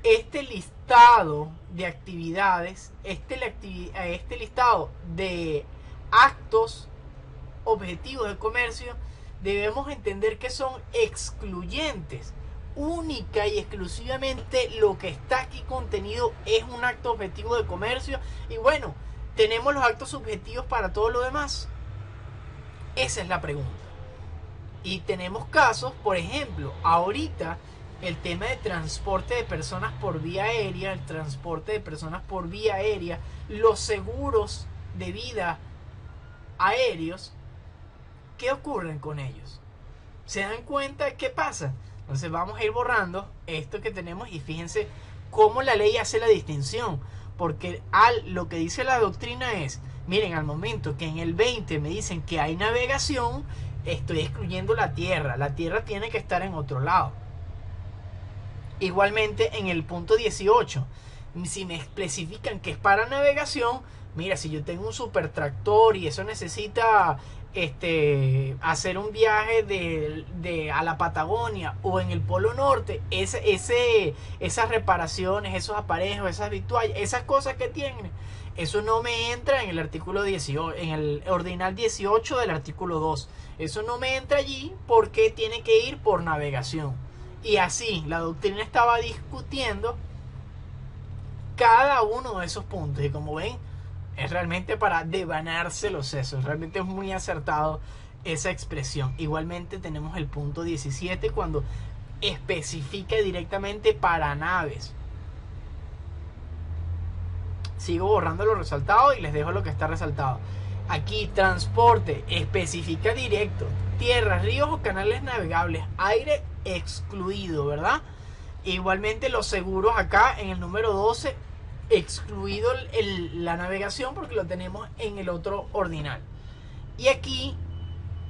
Este listado de actividades, este listado de actos objetivos de comercio, debemos entender que son excluyentes. Única y exclusivamente lo que está aquí contenido es un acto objetivo de comercio, y bueno, tenemos los actos subjetivos para todo lo demás. Esa es la pregunta. Y tenemos casos, por ejemplo, ahorita el tema de transporte de personas por vía aérea, el transporte de personas por vía aérea, los seguros de vida aéreos, ¿qué ocurren con ellos? ¿Se dan cuenta qué pasa? Entonces vamos a ir borrando esto que tenemos y fíjense cómo la ley hace la distinción. Porque lo que dice la doctrina es, miren, al momento que en el 20 me dicen que hay navegación, estoy excluyendo la tierra. La tierra tiene que estar en otro lado. Igualmente en el punto 18, si me especifican que es para navegación, mira, si yo tengo un super tractor y eso necesita hacer un viaje a la Patagonia o en el Polo Norte, esas reparaciones, esos aparejos, esas vituallas, esas cosas que tienen, eso no me entra en el artículo 18, en el ordinal 18 del artículo 2. Eso no me entra allí porque tiene que ir por navegación. Y así la doctrina estaba discutiendo cada uno de esos puntos. Y como ven, es realmente para devanarse los sesos. Realmente es muy acertado esa expresión. Igualmente tenemos el punto 17 cuando especifica directamente para naves. Sigo borrando lo resaltado y les dejo lo que está resaltado. Aquí transporte especifica directo, tierras, ríos o canales navegables, aire excluido, ¿verdad? Igualmente los seguros acá en el número 12, excluido la navegación porque lo tenemos en el otro ordinal. Y aquí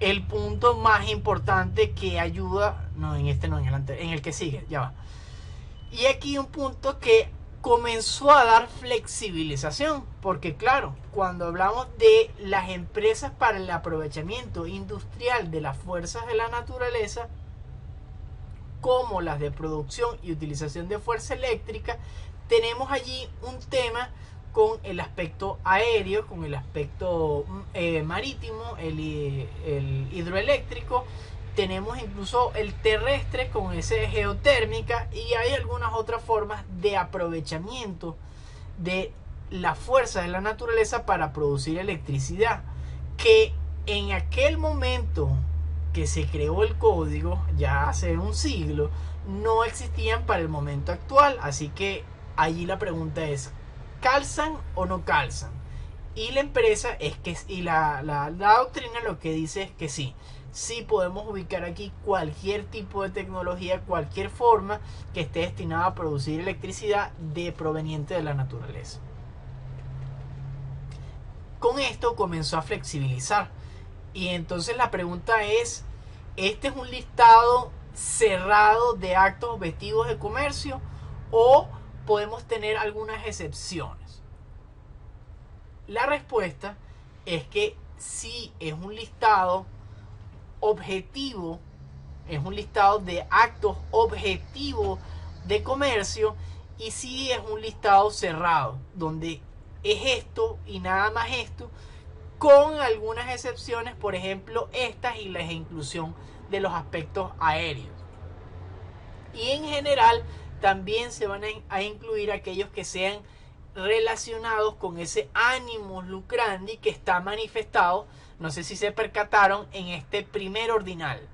el punto más importante que ayuda, no, en este no, en el que sigue, ya va. Y aquí un punto que comenzó a dar flexibilización, porque claro, cuando hablamos de las empresas para el aprovechamiento industrial de las fuerzas de la naturaleza, como las de producción y utilización de fuerza eléctrica, tenemos allí un tema con el aspecto aéreo, con el aspecto marítimo, el hidroeléctrico. Tenemos incluso el terrestre con ese geotérmica, y hay algunas otras formas de aprovechamiento de la fuerza de la naturaleza para producir electricidad, que en aquel momento que se creó el código, ya hace un siglo, no existían para el momento actual. Así que allí la pregunta es, ¿calzan o no calzan? Y la empresa es que, y la doctrina lo que dice es que sí. Sí podemos ubicar aquí cualquier tipo de tecnología, cualquier forma que esté destinada a producir electricidad proveniente de la naturaleza. Con esto comenzó a flexibilizar. Y entonces la pregunta es, ¿este es un listado cerrado de actos objetivos de comercio o podemos tener algunas excepciones? La respuesta es que sí es un listado objetivo, es un listado de actos objetivos de comercio, y sí es un listado cerrado, donde es esto y nada más esto, con algunas excepciones, por ejemplo estas y la inclusión de los aspectos aéreos. Y en general también se van a incluir aquellos que sean relacionados con ese ánimo lucrandi que está manifestado, no sé si se percataron, en este primer ordinal.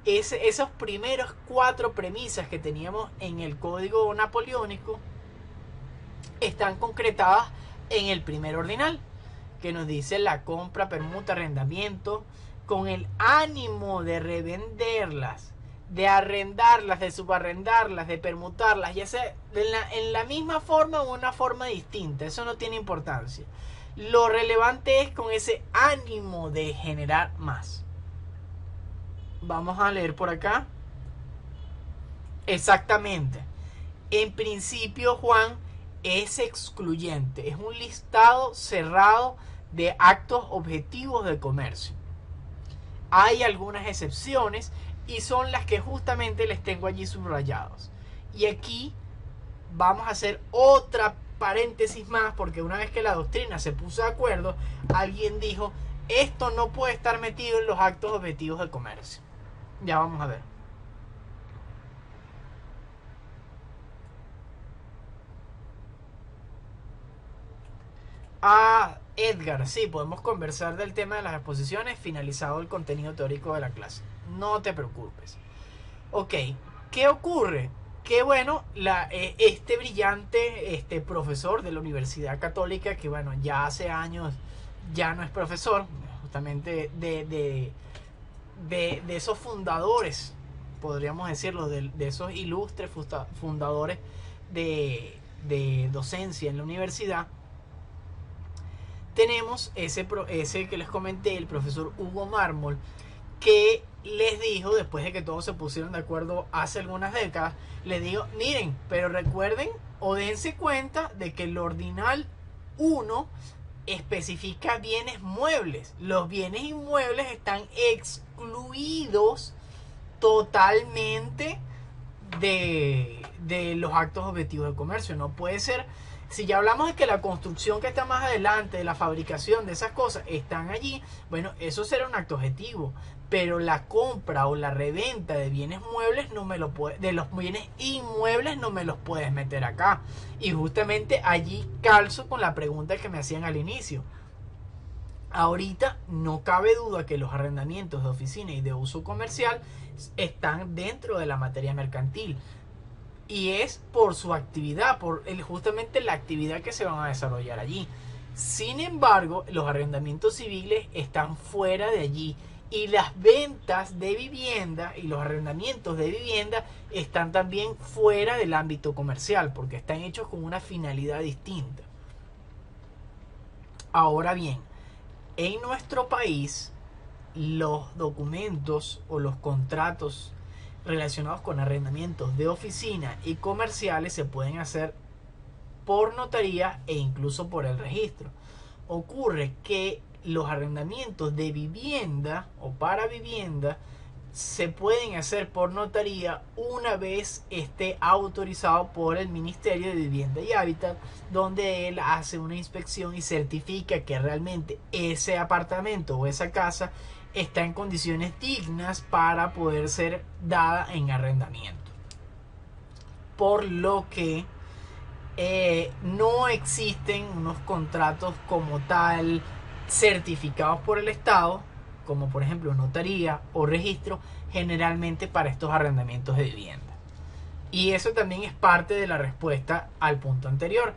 Esos primeros 4 premisas que teníamos en el código napoleónico están concretadas en el primer ordinal, que nos dice la compra, permuta, arrendamiento, con el ánimo de revenderlas, de arrendarlas, de subarrendarlas, de permutarlas, ya sea en la misma forma o una forma distinta, eso no tiene importancia. Lo relevante es con ese ánimo de generar más. Vamos a leer por acá. Exactamente. En principio, Juan, es excluyente, es un listado cerrado de actos objetivos de comercio. Hay algunas excepciones y son las que justamente les tengo allí subrayados. Y aquí vamos a hacer otra paréntesis más, porque una vez que la doctrina se puso de acuerdo, alguien dijo, esto no puede estar metido en los actos objetivos de comercio. Ya vamos a ver. Edgar, sí, podemos conversar del tema de las exposiciones finalizado el contenido teórico de la clase. No te preocupes. Ok, ¿qué ocurre? Que bueno, este brillante profesor de la Universidad Católica, que bueno, ya hace años ya no es profesor, justamente de esos fundadores, podríamos decirlo, de esos ilustres fundadores de docencia en la universidad, tenemos ese que les comenté, el profesor Hugo Mármol, que les dijo, después de que todos se pusieron de acuerdo hace algunas décadas, les dijo, miren, pero recuerden o dense cuenta de que el ordinal 1 especifica bienes muebles. Los bienes inmuebles están excluidos totalmente de los actos objetivos de comercio. No puede ser. Si ya hablamos de que la construcción que está más adelante, de la fabricación de esas cosas, están allí, bueno, eso será un acto objetivo. Pero la compra o la reventa de bienes muebles no me lo puede, de los bienes inmuebles no me los puedes meter acá. Y justamente allí calzo con la pregunta que me hacían al inicio. Ahorita no cabe duda que los arrendamientos de oficina y de uso comercial están dentro de la materia mercantil. Y es por su actividad, justamente la actividad que se van a desarrollar allí. Sin embargo, los arrendamientos civiles están fuera de allí. Y las ventas de vivienda y los arrendamientos de vivienda están también fuera del ámbito comercial, porque están hechos con una finalidad distinta. Ahora bien, en nuestro país, los documentos o los contratos relacionados con arrendamientos de oficina y comerciales se pueden hacer por notaría e incluso por el registro. Ocurre que los arrendamientos de vivienda o para vivienda se pueden hacer por notaría una vez esté autorizado por el Ministerio de Vivienda y Hábitat, donde él hace una inspección y certifica que realmente ese apartamento o esa casa está en condiciones dignas para poder ser dada en arrendamiento. Por lo que no existen unos contratos como tal certificados por el Estado, como por ejemplo notaría o registro, generalmente para estos arrendamientos de vivienda. Y eso también es parte de la respuesta al punto anterior.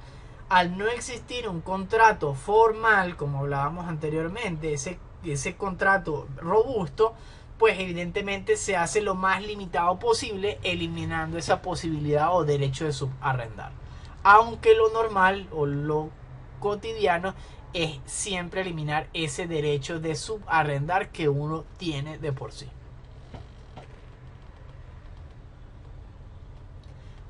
Al no existir un contrato formal, como hablábamos anteriormente, ese contrato robusto, pues evidentemente se hace lo más limitado posible, eliminando esa posibilidad o derecho de subarrendar. Aunque lo normal o lo cotidiano es siempre eliminar ese derecho de subarrendar que uno tiene de por sí.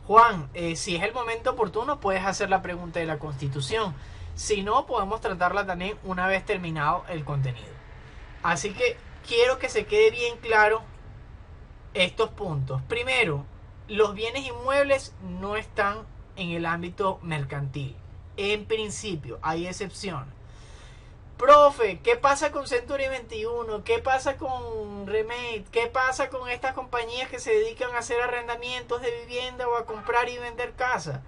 Juan, si es el momento oportuno, puedes hacer la pregunta de la Constitución. Si no, podemos tratarla también una vez terminado el contenido. Así que quiero que se quede bien claro estos puntos. Primero, los bienes inmuebles no están en el ámbito mercantil. En principio, hay excepciones. Profe, ¿qué pasa con Century 21? ¿Qué pasa con Remate? ¿Qué pasa con estas compañías que se dedican a hacer arrendamientos de vivienda o a comprar y vender casas?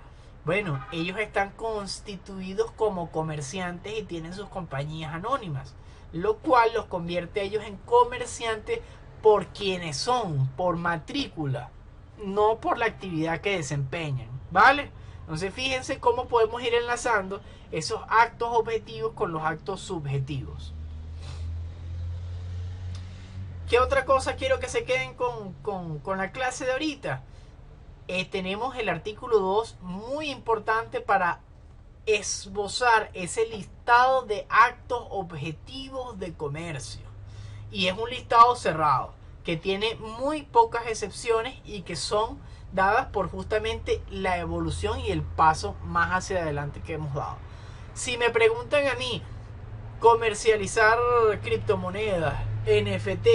Bueno, ellos están constituidos como comerciantes y tienen sus compañías anónimas, lo cual los convierte a ellos en comerciantes por quienes son, por matrícula, no por la actividad que desempeñan, ¿vale? Entonces fíjense cómo podemos ir enlazando esos actos objetivos con los actos subjetivos. ¿Qué otra cosa quiero que se queden con la clase de ahorita? Tenemos el artículo 2 muy importante para esbozar ese listado de actos objetivos de comercio. Y es un listado cerrado que tiene muy pocas excepciones y que son dadas por justamente la evolución y el paso más hacia adelante que hemos dado. Si me preguntan a mí, comercializar criptomonedas, NFT,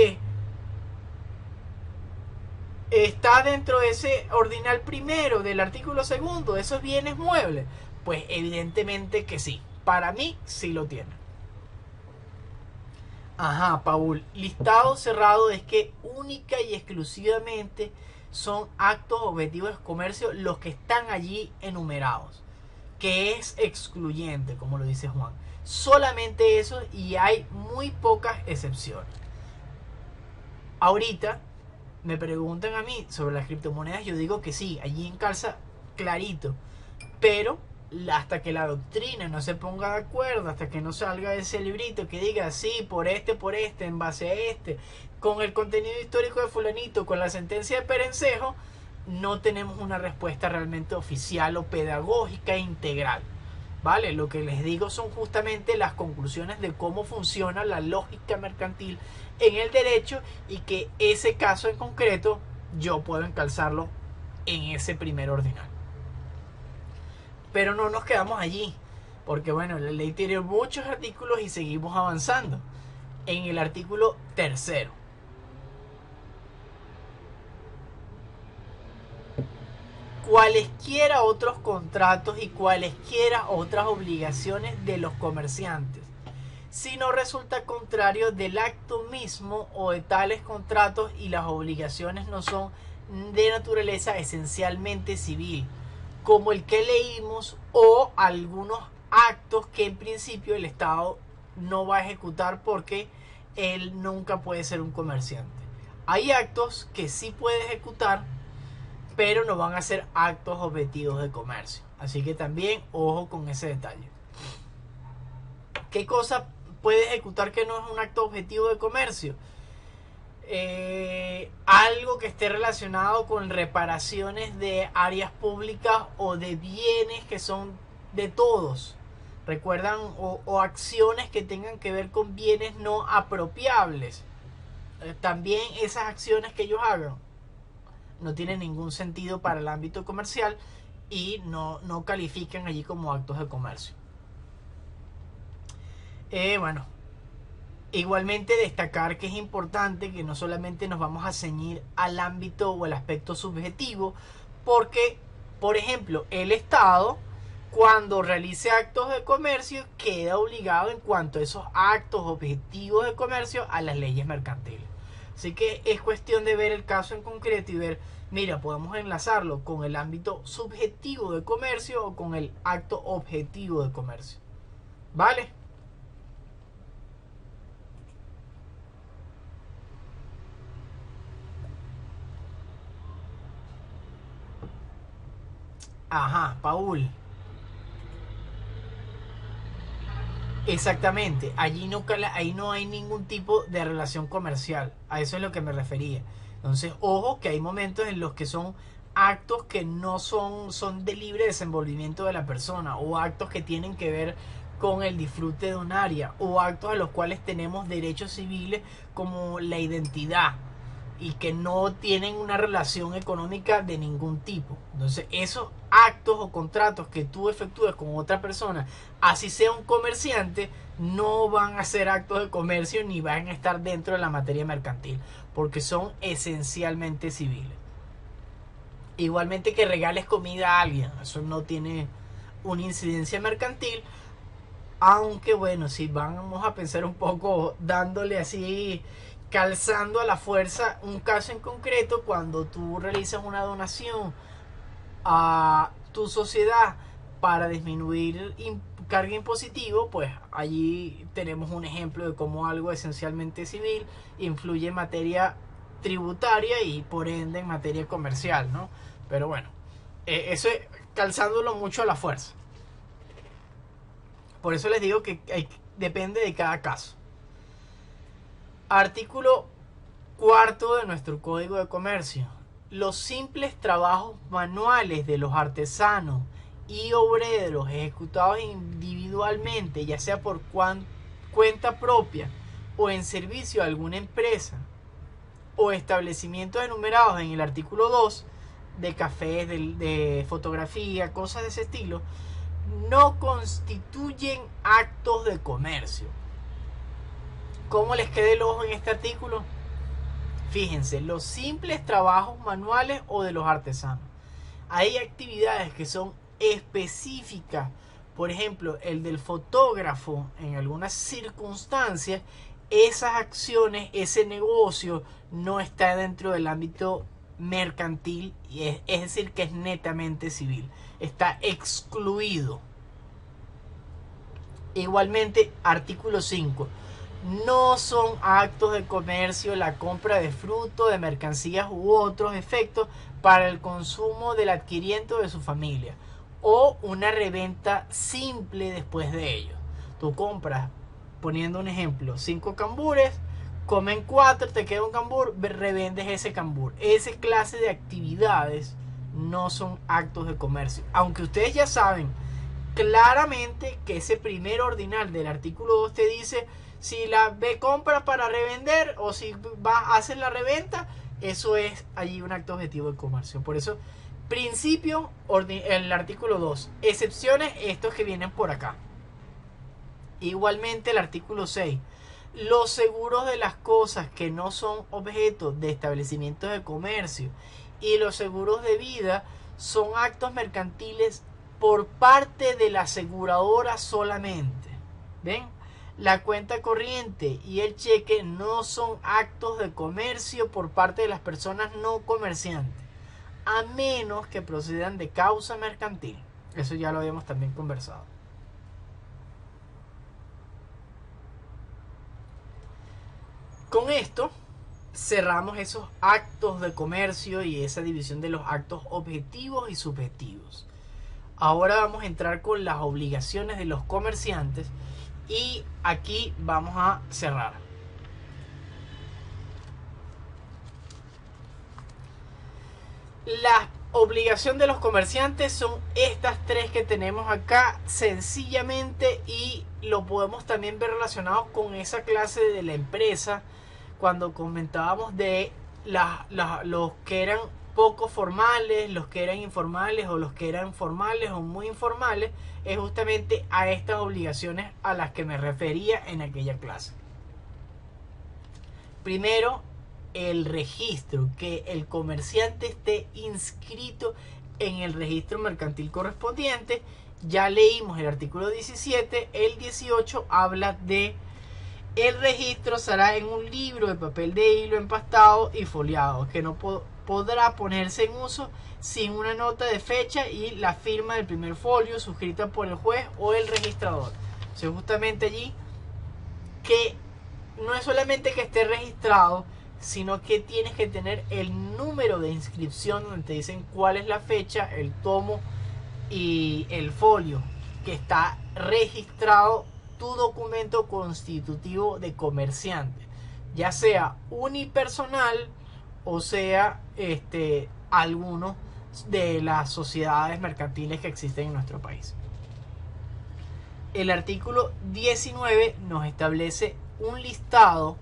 ¿está dentro de ese ordinal primero del artículo segundo de esos bienes muebles? Pues evidentemente que sí. Para mí sí lo tiene. Ajá, Paul. Listado cerrado es que única y exclusivamente son actos objetivos de comercio los que están allí enumerados, que es excluyente, como lo dice Juan. Solamente eso, y hay muy pocas excepciones. Ahorita me preguntan a mí sobre las criptomonedas, yo digo que sí, allí encalza clarito, pero hasta que la doctrina no se ponga de acuerdo, hasta que no salga ese librito que diga sí, por este, en base a este, con el contenido histórico de fulanito, con la sentencia de Perencejo, no tenemos una respuesta realmente oficial o pedagógica integral. ¿Vale? Lo que les digo son justamente las conclusiones de cómo funciona la lógica mercantil en el derecho, y que ese caso en concreto yo puedo encalzarlo en ese primer ordinal. Pero no nos quedamos allí, porque bueno, la ley tiene muchos artículos y seguimos avanzando. En el artículo tercero, cualesquiera otros contratos y cualesquiera otras obligaciones de los comerciantes, si no resulta contrario del acto mismo o de tales contratos y las obligaciones no son de naturaleza esencialmente civil, como el que leímos, o algunos actos que en principio el Estado no va a ejecutar porque él nunca puede ser un comerciante. Hay actos que sí puede ejecutar, pero no van a ser actos objetivos de comercio. Así que también ojo con ese detalle. ¿Qué cosa puede ejecutar que no es un acto objetivo de comercio? Algo que esté relacionado con reparaciones de áreas públicas o de bienes que son de todos. Recuerdan, o acciones que tengan que ver con bienes no apropiables. También esas acciones que ellos hagan no tienen ningún sentido para el ámbito comercial y no califican allí como actos de comercio. Bueno, igualmente destacar que es importante que no solamente nos vamos a ceñir al ámbito o el aspecto subjetivo, porque, por ejemplo, el Estado, cuando realice actos de comercio, queda obligado en cuanto a esos actos objetivos de comercio a las leyes mercantiles. Así que es cuestión de ver el caso en concreto y ver, mira, podemos enlazarlo con el ámbito subjetivo de comercio o con el acto objetivo de comercio. ¿Vale? Ajá, Paul. Exactamente, ahí no hay ningún tipo de relación comercial, a eso es lo que me refería. Entonces, ojo que hay momentos en los que son actos que no son de libre desenvolvimiento de la persona, o actos que tienen que ver con el disfrute de un área, o actos a los cuales tenemos derechos civiles como la identidad. y que no tienen una relación económica de ningún tipo. Entonces, esos actos o contratos que tú efectúes con otra persona, así sea un comerciante, no van a ser actos de comercio ni van a estar dentro de la materia mercantil, porque son esencialmente civiles. Igualmente que regales comida a alguien, eso no tiene una incidencia mercantil, aunque bueno, si vamos a pensar un poco dándole así, calzando a la fuerza un caso en concreto, cuando tú realizas una donación a tu sociedad para disminuir carga impositivo, pues allí tenemos un ejemplo de cómo algo esencialmente civil influye en materia tributaria y por ende en materia comercial, ¿no? Pero bueno, eso es calzándolo mucho a la fuerza. Por eso les digo que depende de cada caso. Artículo cuarto de nuestro Código de Comercio. Los simples trabajos manuales de los artesanos y obreros ejecutados individualmente, ya sea por cuenta propia o en servicio a alguna empresa o establecimientos enumerados en el artículo 2 de cafés, de fotografía, cosas de ese estilo, no constituyen actos de comercio. ¿Cómo les queda el ojo en este artículo? Fíjense, los simples trabajos manuales o de los artesanos. Hay actividades que son específicas. Por ejemplo, el del fotógrafo, en algunas circunstancias, esas acciones, ese negocio no está dentro del ámbito mercantil, es decir, que es netamente civil. Está excluido. Igualmente, artículo 5. No son actos de comercio la compra de fruto, de mercancías u otros efectos para el consumo del adquiriente o de su familia, o una reventa simple después de ello. Tú compras, poniendo un ejemplo, 5 cambures, comen 4, te queda un cambur, revendes ese cambur. Esa clase de actividades no son actos de comercio, aunque ustedes ya saben claramente que ese primer ordinal del artículo 2 te dice si la compra para revender o si vas a hacer la reventa, eso es allí un acto objetivo de comercio. Por eso, principio, el artículo 2, excepciones, estos que vienen por acá. Igualmente el artículo 6, los seguros de las cosas que no son objeto de establecimientos de comercio y los seguros de vida son actos mercantiles por parte de la aseguradora solamente. ¿Ven? La cuenta corriente y el cheque no son actos de comercio por parte de las personas no comerciantes, a menos que procedan de causa mercantil. Eso ya lo habíamos también conversado. Con esto cerramos esos actos de comercio y esa división de los actos objetivos y subjetivos. Ahora vamos a entrar con las obligaciones de los comerciantes y aquí vamos a cerrar. La obligación de los comerciantes son estas tres que tenemos acá sencillamente, y lo podemos también ver relacionado con esa clase de la empresa cuando comentábamos de los que eran poco formales, los que eran informales o los que eran formales o muy informales. Es justamente a estas obligaciones a las que me refería en aquella clase. Primero, el registro, que el comerciante esté inscrito en el registro mercantil correspondiente. Ya leímos el artículo 17, el 18 habla de el registro será en un libro de papel de hilo empastado y foliado, que no podrá ponerse en uso sin una nota de fecha y la firma del primer folio suscrita por el juez o el registrador. O sea, justamente allí que no es solamente que esté registrado, sino que tienes que tener el número de inscripción donde te dicen cuál es la fecha, el tomo y el folio que está registrado tu documento constitutivo de comerciante, ya sea unipersonal o sea alguno de las sociedades mercantiles que existen en nuestro país. El artículo 19 nos establece un listado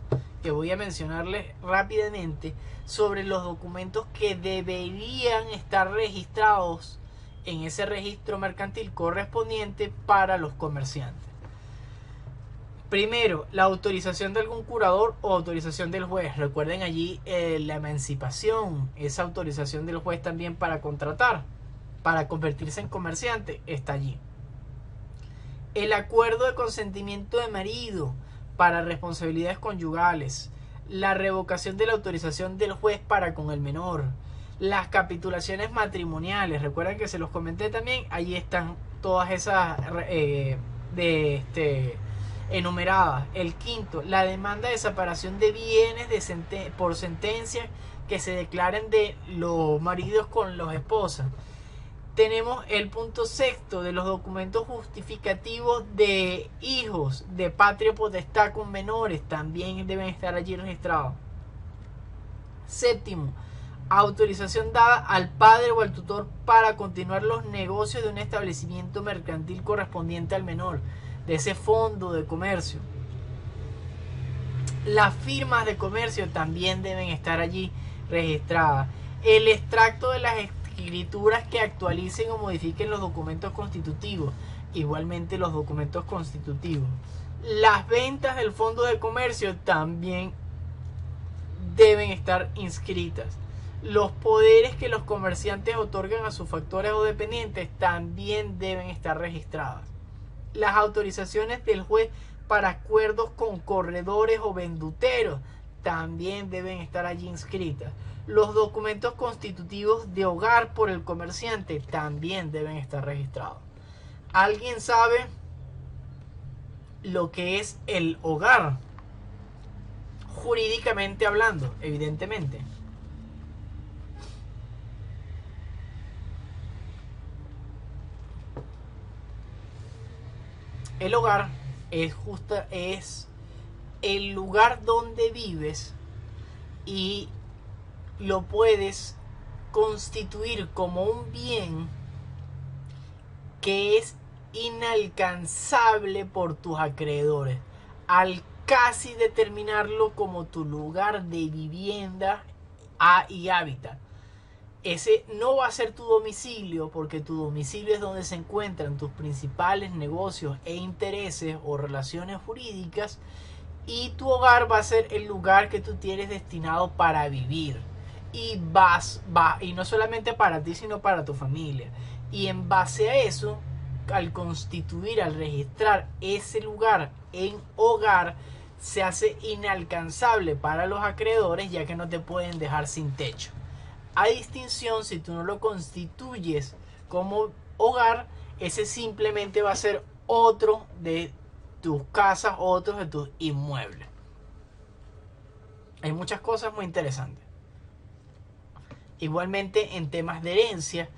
que voy a mencionarles rápidamente sobre los documentos que deberían estar registrados en ese registro mercantil correspondiente para los comerciantes. Primero, la autorización de algún curador o autorización del juez. Recuerden allí la emancipación, esa autorización del juez también para contratar, para convertirse en comerciante, está allí. El acuerdo de consentimiento de marido para responsabilidades conyugales, la revocación de la autorización del juez para con el menor, las capitulaciones matrimoniales, recuerden que se los comenté también, allí están todas esas enumeradas. El quinto, la demanda de separación de bienes por sentencia que se declaren de los maridos con los esposas. Tenemos el punto sexto de los documentos justificativos de hijos de patria potestad con menores, también deben estar allí registrados. Séptimo, autorización dada al padre o al tutor para continuar los negocios de un establecimiento mercantil correspondiente al menor, de ese fondo de comercio. Las firmas de comercio también deben estar allí registradas. El extracto de las escrituras que actualicen o modifiquen los documentos constitutivos, igualmente los documentos constitutivos. Las ventas del fondo de comercio también deben estar inscritas. Los poderes que los comerciantes otorgan a sus factores o dependientes también deben estar registradas. Las autorizaciones del juez para acuerdos con corredores o venduteros también deben estar allí inscritas. Los documentos constitutivos de hogar por el comerciante también deben estar registrados. ¿Alguien sabe lo que es el hogar? Jurídicamente hablando, evidentemente. El hogar es el lugar donde vives y lo puedes constituir como un bien que es inalcanzable por tus acreedores, al casi determinarlo como tu lugar de vivienda y hábitat. Ese no va a ser tu domicilio, porque tu domicilio es donde se encuentran tus principales negocios e intereses o relaciones jurídicas, y tu hogar va a ser el lugar que tú tienes destinado para vivir. Y y no solamente para ti, sino para tu familia. Y en base a eso, al constituir, al registrar ese lugar en hogar, se hace inalcanzable para los acreedores, ya que no te pueden dejar sin techo. A distinción, si tú no lo constituyes como hogar, ese simplemente va a ser otro de tus casas, otro de tus inmuebles. Hay muchas cosas muy interesantes. Igualmente, en temas de herencia,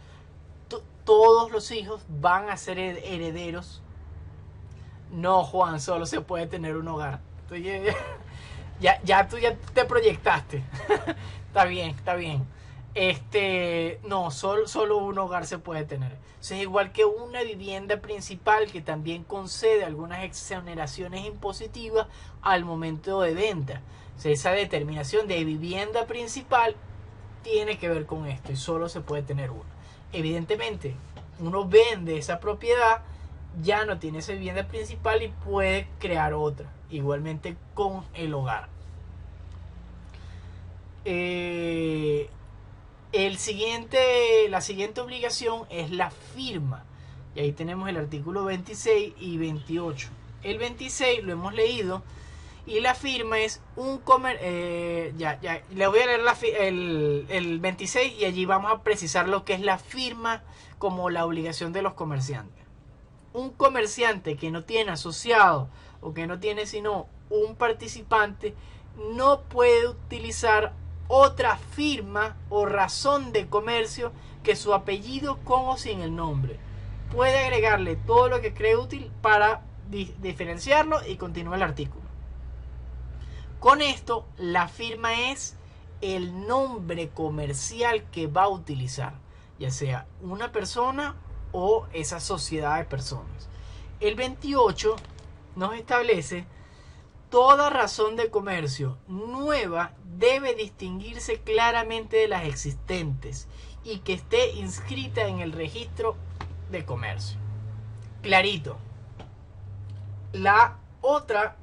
todos los hijos van a ser herederos. No, Juan, solo se puede tener un hogar. Tú ya te proyectaste. Está bien, está bien. No, solo un hogar se puede tener. Eso es igual que una vivienda principal, que también concede algunas exoneraciones impositivas al momento de venta. O sea, esa determinación de vivienda principal tiene que ver con esto, y solo se puede tener uno. Evidentemente, uno vende esa propiedad, ya no tiene esa vivienda principal y puede crear otra. Igualmente con el hogar. La siguiente obligación es la firma. Y ahí tenemos el artículo 26 y 28. El 26 lo hemos leído. Y la firma es un le voy a leer el 26, y allí vamos a precisar lo que es la firma como la obligación de los comerciantes. Un comerciante que no tiene asociado o que no tiene sino un participante no puede utilizar otra firma o razón de comercio que su apellido con o sin el nombre. Puede agregarle todo lo que cree útil para diferenciarlo, y continúa el artículo. Con esto, la firma es el nombre comercial que va a utilizar, ya sea una persona o esa sociedad de personas. El 28 nos establece Toda razón de comercio nueva debe distinguirse claramente de las existentes y que esté inscrita en el registro de comercio. Clarito. La otra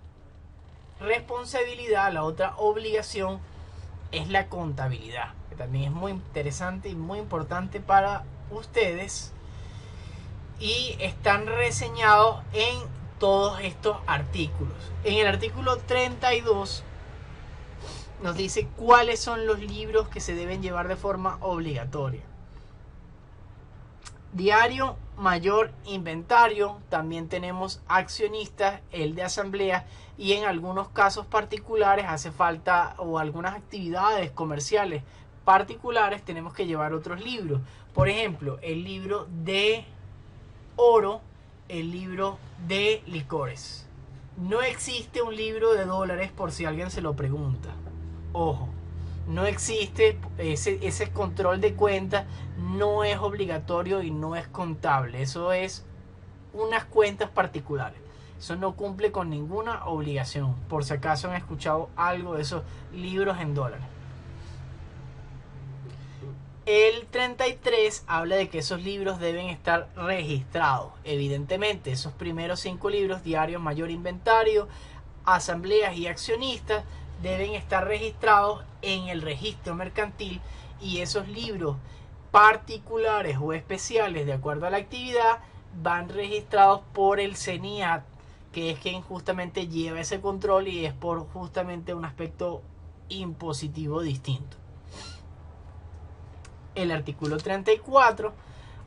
responsabilidad, la otra obligación es la contabilidad, que también es muy interesante y muy importante para ustedes y están reseñados en todos estos artículos. En el artículo 32 nos dice cuáles son los libros que se deben llevar de forma obligatoria. Diario mayor inventario, también tenemos accionistas, el de asamblea, y en algunos casos particulares hace falta, o algunas actividades comerciales particulares, tenemos que llevar otros libros. Por ejemplo, el libro de oro, el libro de licores. No existe un libro de dólares, por si alguien se lo pregunta. Ojo, no existe ese control de cuentas, no es obligatorio y no es contable. Eso es unas cuentas particulares. Eso no cumple con ninguna obligación. Por si acaso han escuchado algo de esos libros en dólares. El 33 habla de que esos libros deben estar registrados. Evidentemente, esos primeros 5 libros, diarios, mayor inventario, asambleas y accionistas, deben estar registrados en el registro mercantil, y esos libros particulares o especiales, de acuerdo a la actividad, van registrados por el CENIAT, que es quien justamente lleva ese control y es por justamente un aspecto impositivo distinto. El artículo 34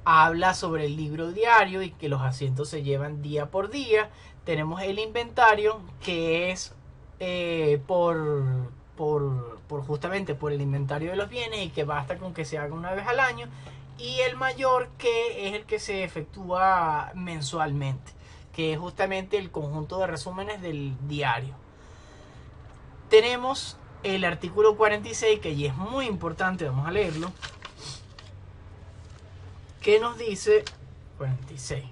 habla sobre el libro diario y que los asientos se llevan día por día. Tenemos el inventario, que es justamente por el inventario de los bienes, y que basta con que se haga una vez al año. Y el mayor, que es el que se efectúa mensualmente, que es justamente el conjunto de resúmenes del diario. Tenemos el artículo 46, que allí es muy importante, vamos a leerlo. ¿Qué nos dice? 46.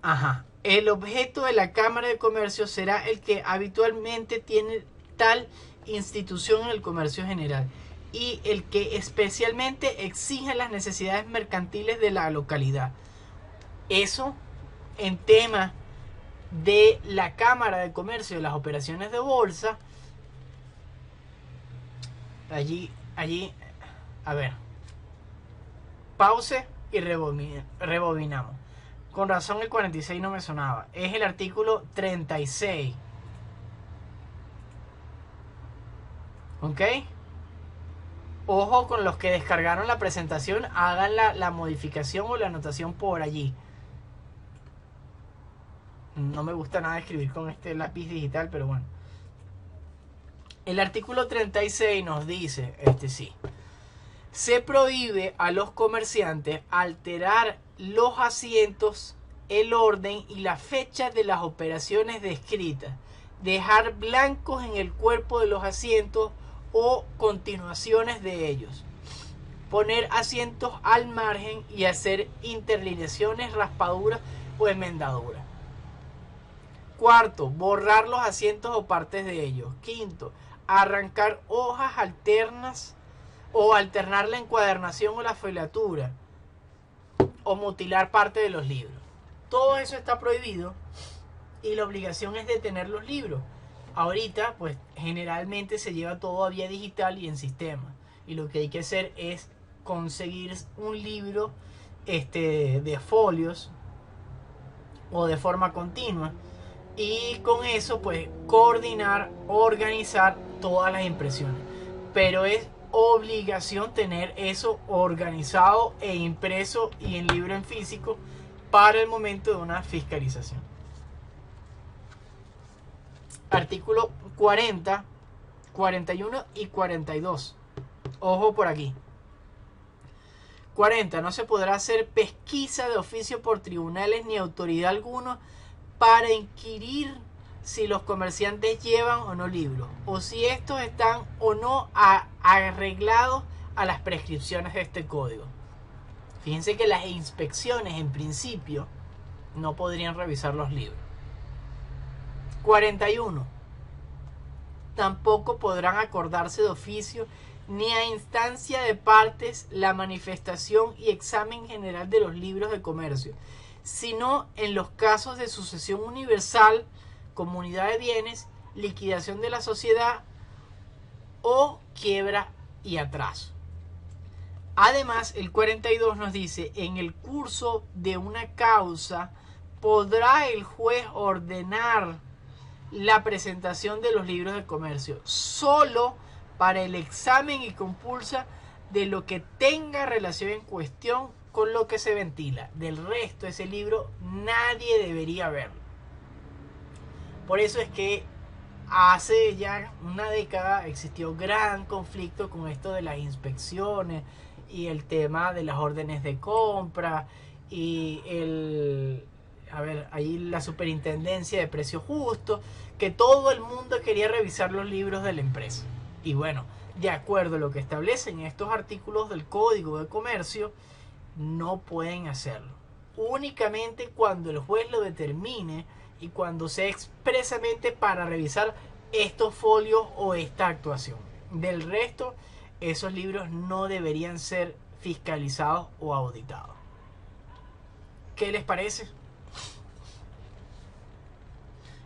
Ajá. El objeto de la Cámara de Comercio será el que habitualmente tiene tal institución en el comercio general, y el que especialmente exige las necesidades mercantiles de la localidad. Eso en tema de la Cámara de Comercio, de las operaciones de bolsa. Allí, a ver, pause y rebobinamos. Con razón el 46 no me sonaba. Es el artículo 36. ¿Ok? Ojo con los que descargaron la presentación, hagan la modificación o la anotación por allí. No me gusta nada escribir con este lápiz digital, pero bueno. El artículo 36 nos dice, sí, se prohíbe a los comerciantes alterar los asientos, el orden y la fecha de las operaciones descritas, dejar blancos en el cuerpo de los asientos o continuaciones de ellos, poner asientos al margen y hacer interlineaciones, raspaduras o enmendaduras. Cuarto, borrar los asientos o partes de ellos. Quinto, arrancar hojas alternas o alternar la encuadernación o la foliatura, o mutilar parte de los libros. Todo eso está prohibido y la obligación es de tener los libros. Ahorita, pues generalmente se lleva todo a vía digital y en sistema, y lo que hay que hacer es conseguir un libro de folios o de forma continua, y con eso pues coordinar, organizar todas las impresiones. Pero es obligación tener eso organizado e impreso y en libro en físico para el momento de una fiscalización. Artículo 40, 41 y 42. Ojo por aquí. 40. No se podrá hacer pesquisa de oficio por tribunales ni autoridad alguna para inquirir si los comerciantes llevan o no libros, o si estos están o no arreglados a las prescripciones de este código. Fíjense que las inspecciones en principio no podrían revisar los libros. 41. Tampoco podrán acordarse de oficio ni a instancia de partes la manifestación y examen general de los libros de comercio, sino en los casos de sucesión universal, comunidad de bienes, liquidación de la sociedad o quiebra y atraso. Además, el 42 nos dice, en el curso de una causa podrá el juez ordenar la presentación de los libros de comercio solo para el examen y compulsa de lo que tenga relación en cuestión con lo que se ventila. Del resto, ese libro nadie debería verlo. Por eso es que hace ya una década existió gran conflicto con esto de las inspecciones y el tema de las órdenes de compra y ahí la superintendencia de precios justos, que todo el mundo quería revisar los libros de la empresa. Y bueno, de acuerdo a lo que establecen estos artículos del Código de Comercio, no pueden hacerlo. Únicamente cuando el juez lo determine y cuando sea expresamente para revisar estos folios o esta actuación. Del resto, esos libros no deberían ser fiscalizados o auditados. ¿Qué les parece?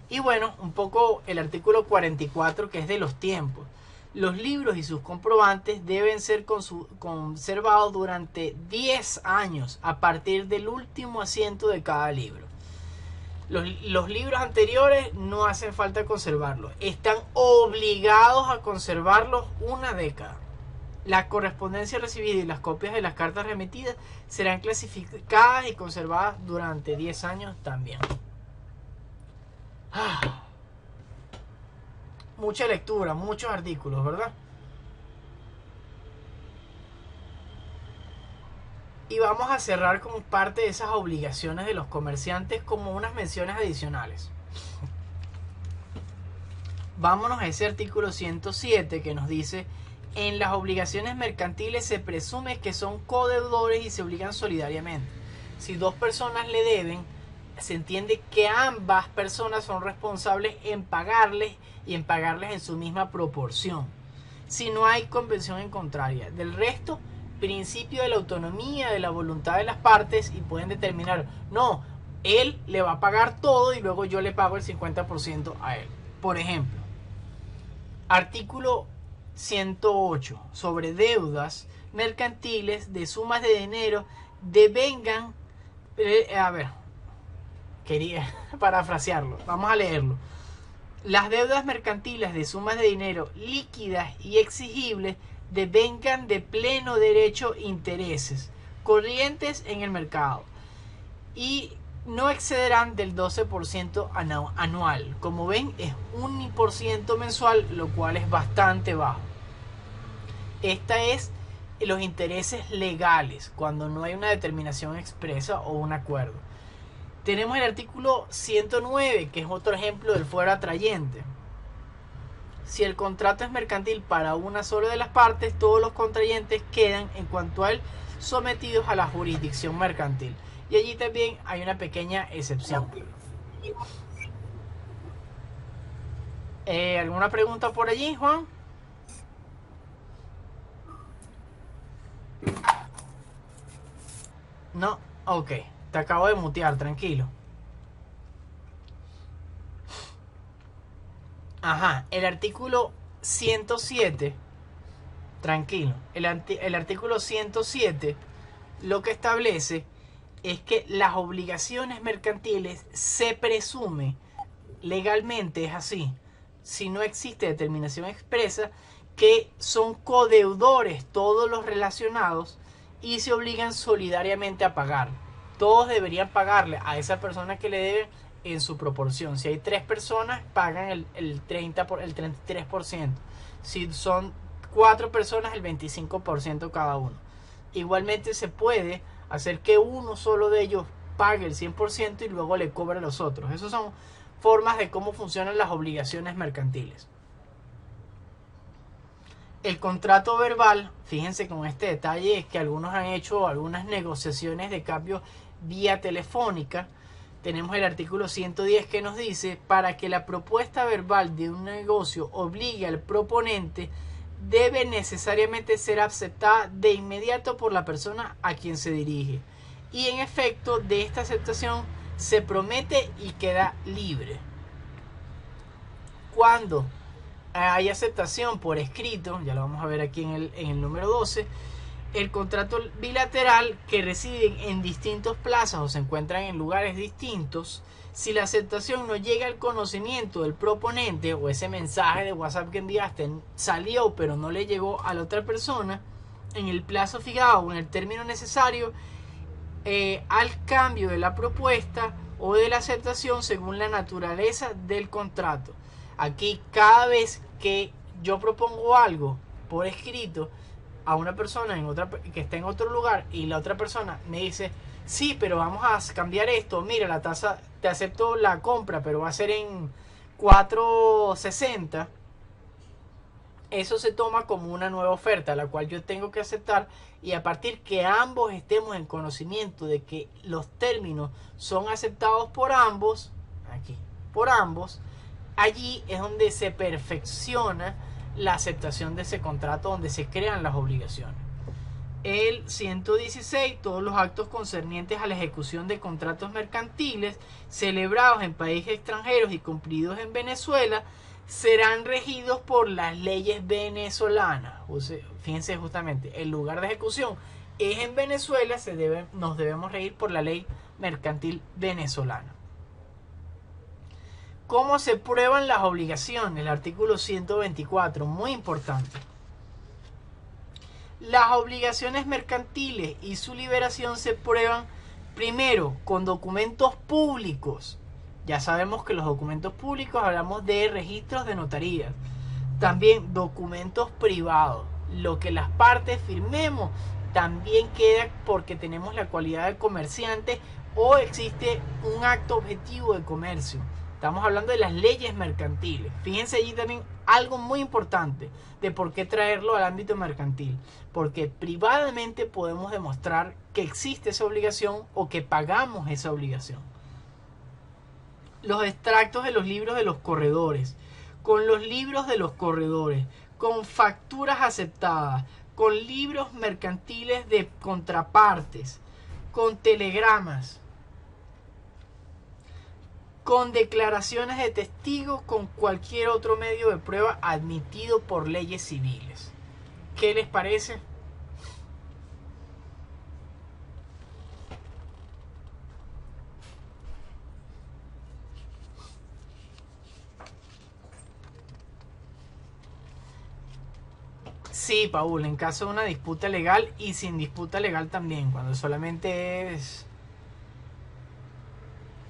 Y bueno, un poco el artículo 44, que es de los tiempos. Los libros y sus comprobantes deben ser conservados durante 10 años a partir del último asiento de cada libro. Los libros anteriores no hacen falta conservarlos. Están obligados a conservarlos una década. La correspondencia recibida y las copias de las cartas remitidas serán clasificadas y conservadas durante 10 años también. Mucha lectura, muchos artículos, ¿verdad? Y vamos a cerrar como parte de esas obligaciones de los comerciantes como unas menciones adicionales. Vámonos a ese artículo 107 que nos dice: en las obligaciones mercantiles se presume que son codeudores y se obligan solidariamente. Si dos personas le deben, se entiende que ambas personas son responsables en pagarles y en pagarles en su misma proporción, si no hay convención en contraria. Del resto, principio de la autonomía, de la voluntad de las partes, y pueden determinar, no, él le va a pagar todo y luego yo le pago el 50% a él. Por ejemplo, artículo 108 sobre deudas mercantiles de sumas de dinero devengan, quería parafrasearlo, vamos a leerlo. Las deudas mercantiles de sumas de dinero líquidas y exigibles devengan de pleno derecho intereses corrientes en el mercado y no excederán del 12% anual. Como ven, es 1% mensual, lo cual es bastante bajo. Esta es los intereses legales, cuando no hay una determinación expresa o un acuerdo. Tenemos el artículo 109, que es otro ejemplo del fuero atrayente. Si el contrato es mercantil para una sola de las partes, todos los contrayentes quedan, en cuanto a él, sometidos a la jurisdicción mercantil. Y allí también hay una pequeña excepción. ¿Alguna pregunta por allí, Juan? No, ok. Te acabo de mutear, tranquilo. Ajá, el artículo 107, tranquilo. El artículo 107 lo que establece es que las obligaciones mercantiles se presume, legalmente es así, si no existe determinación expresa, que son codeudores todos los relacionados y se obligan solidariamente a pagar. Todos deberían pagarle a esa persona que le deben en su proporción. Si hay 3 personas, pagan el 33%. Si son 4 personas, el 25% cada uno. Igualmente se puede hacer que uno solo de ellos pague el 100% y luego le cobre a los otros. Esas son formas de cómo funcionan las obligaciones mercantiles. El contrato verbal, fíjense con este detalle, es que algunos han hecho algunas negociaciones de cambio vía telefónica, tenemos el artículo 110 que nos dice: para que la propuesta verbal de un negocio obligue al proponente, debe necesariamente ser aceptada de inmediato por la persona a quien se dirige, y en efecto de esta aceptación se promete y queda libre. Cuando hay aceptación por escrito, ya lo vamos a ver aquí en el número 12, el contrato bilateral que residen en distintos plazas o se encuentran en lugares distintos, si la aceptación no llega al conocimiento del proponente, o ese mensaje de WhatsApp que enviaste salió pero no le llegó a la otra persona en el plazo fijado o en el término necesario, al cambio de la propuesta o de la aceptación según la naturaleza del contrato. Aquí, cada vez que yo propongo algo por escrito a una persona que está en otro lugar y la otra persona me dice: sí, pero vamos a cambiar esto, mira, la tasa, te acepto la compra, pero va a ser en 4.60, eso se toma como una nueva oferta, la cual yo tengo que aceptar, y a partir que ambos estemos en conocimiento de que los términos son aceptados por ambos, aquí, por ambos, allí es donde se perfecciona la aceptación de ese contrato, donde se crean las obligaciones. El 116, todos los actos concernientes a la ejecución de contratos mercantiles celebrados en países extranjeros y cumplidos en Venezuela serán regidos por las leyes venezolanas. Fíjense, justamente, el lugar de ejecución es en Venezuela, nos debemos regir por la ley mercantil venezolana. ¿Cómo se prueban las obligaciones? El artículo 124, muy importante. Las obligaciones mercantiles y su liberación se prueban primero con documentos públicos. Ya sabemos que los documentos públicos, hablamos de registros de notarías. También documentos privados. Lo que las partes firmemos también queda porque tenemos la cualidad de comerciante o existe un acto objetivo de comercio. Estamos hablando de las leyes mercantiles. Fíjense allí también algo muy importante de por qué traerlo al ámbito mercantil. Porque privadamente podemos demostrar que existe esa obligación o que pagamos esa obligación. Los extractos de los libros de los corredores. Con los libros de los corredores, con facturas aceptadas, con libros mercantiles de contrapartes, con telegramas, con declaraciones de testigos, con cualquier otro medio de prueba admitido por leyes civiles. ¿Qué les parece? Sí, Paul, en caso de una disputa legal y sin disputa legal también, cuando solamente es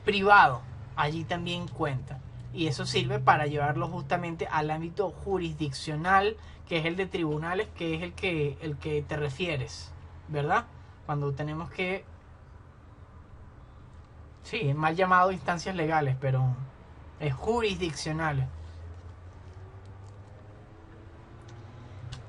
privado, allí también cuenta. Y eso sirve para llevarlo justamente al ámbito jurisdiccional, que es el de tribunales, que es el que te refieres, ¿verdad? Cuando tenemos que... Sí, es mal llamado instancias legales, pero es jurisdiccional.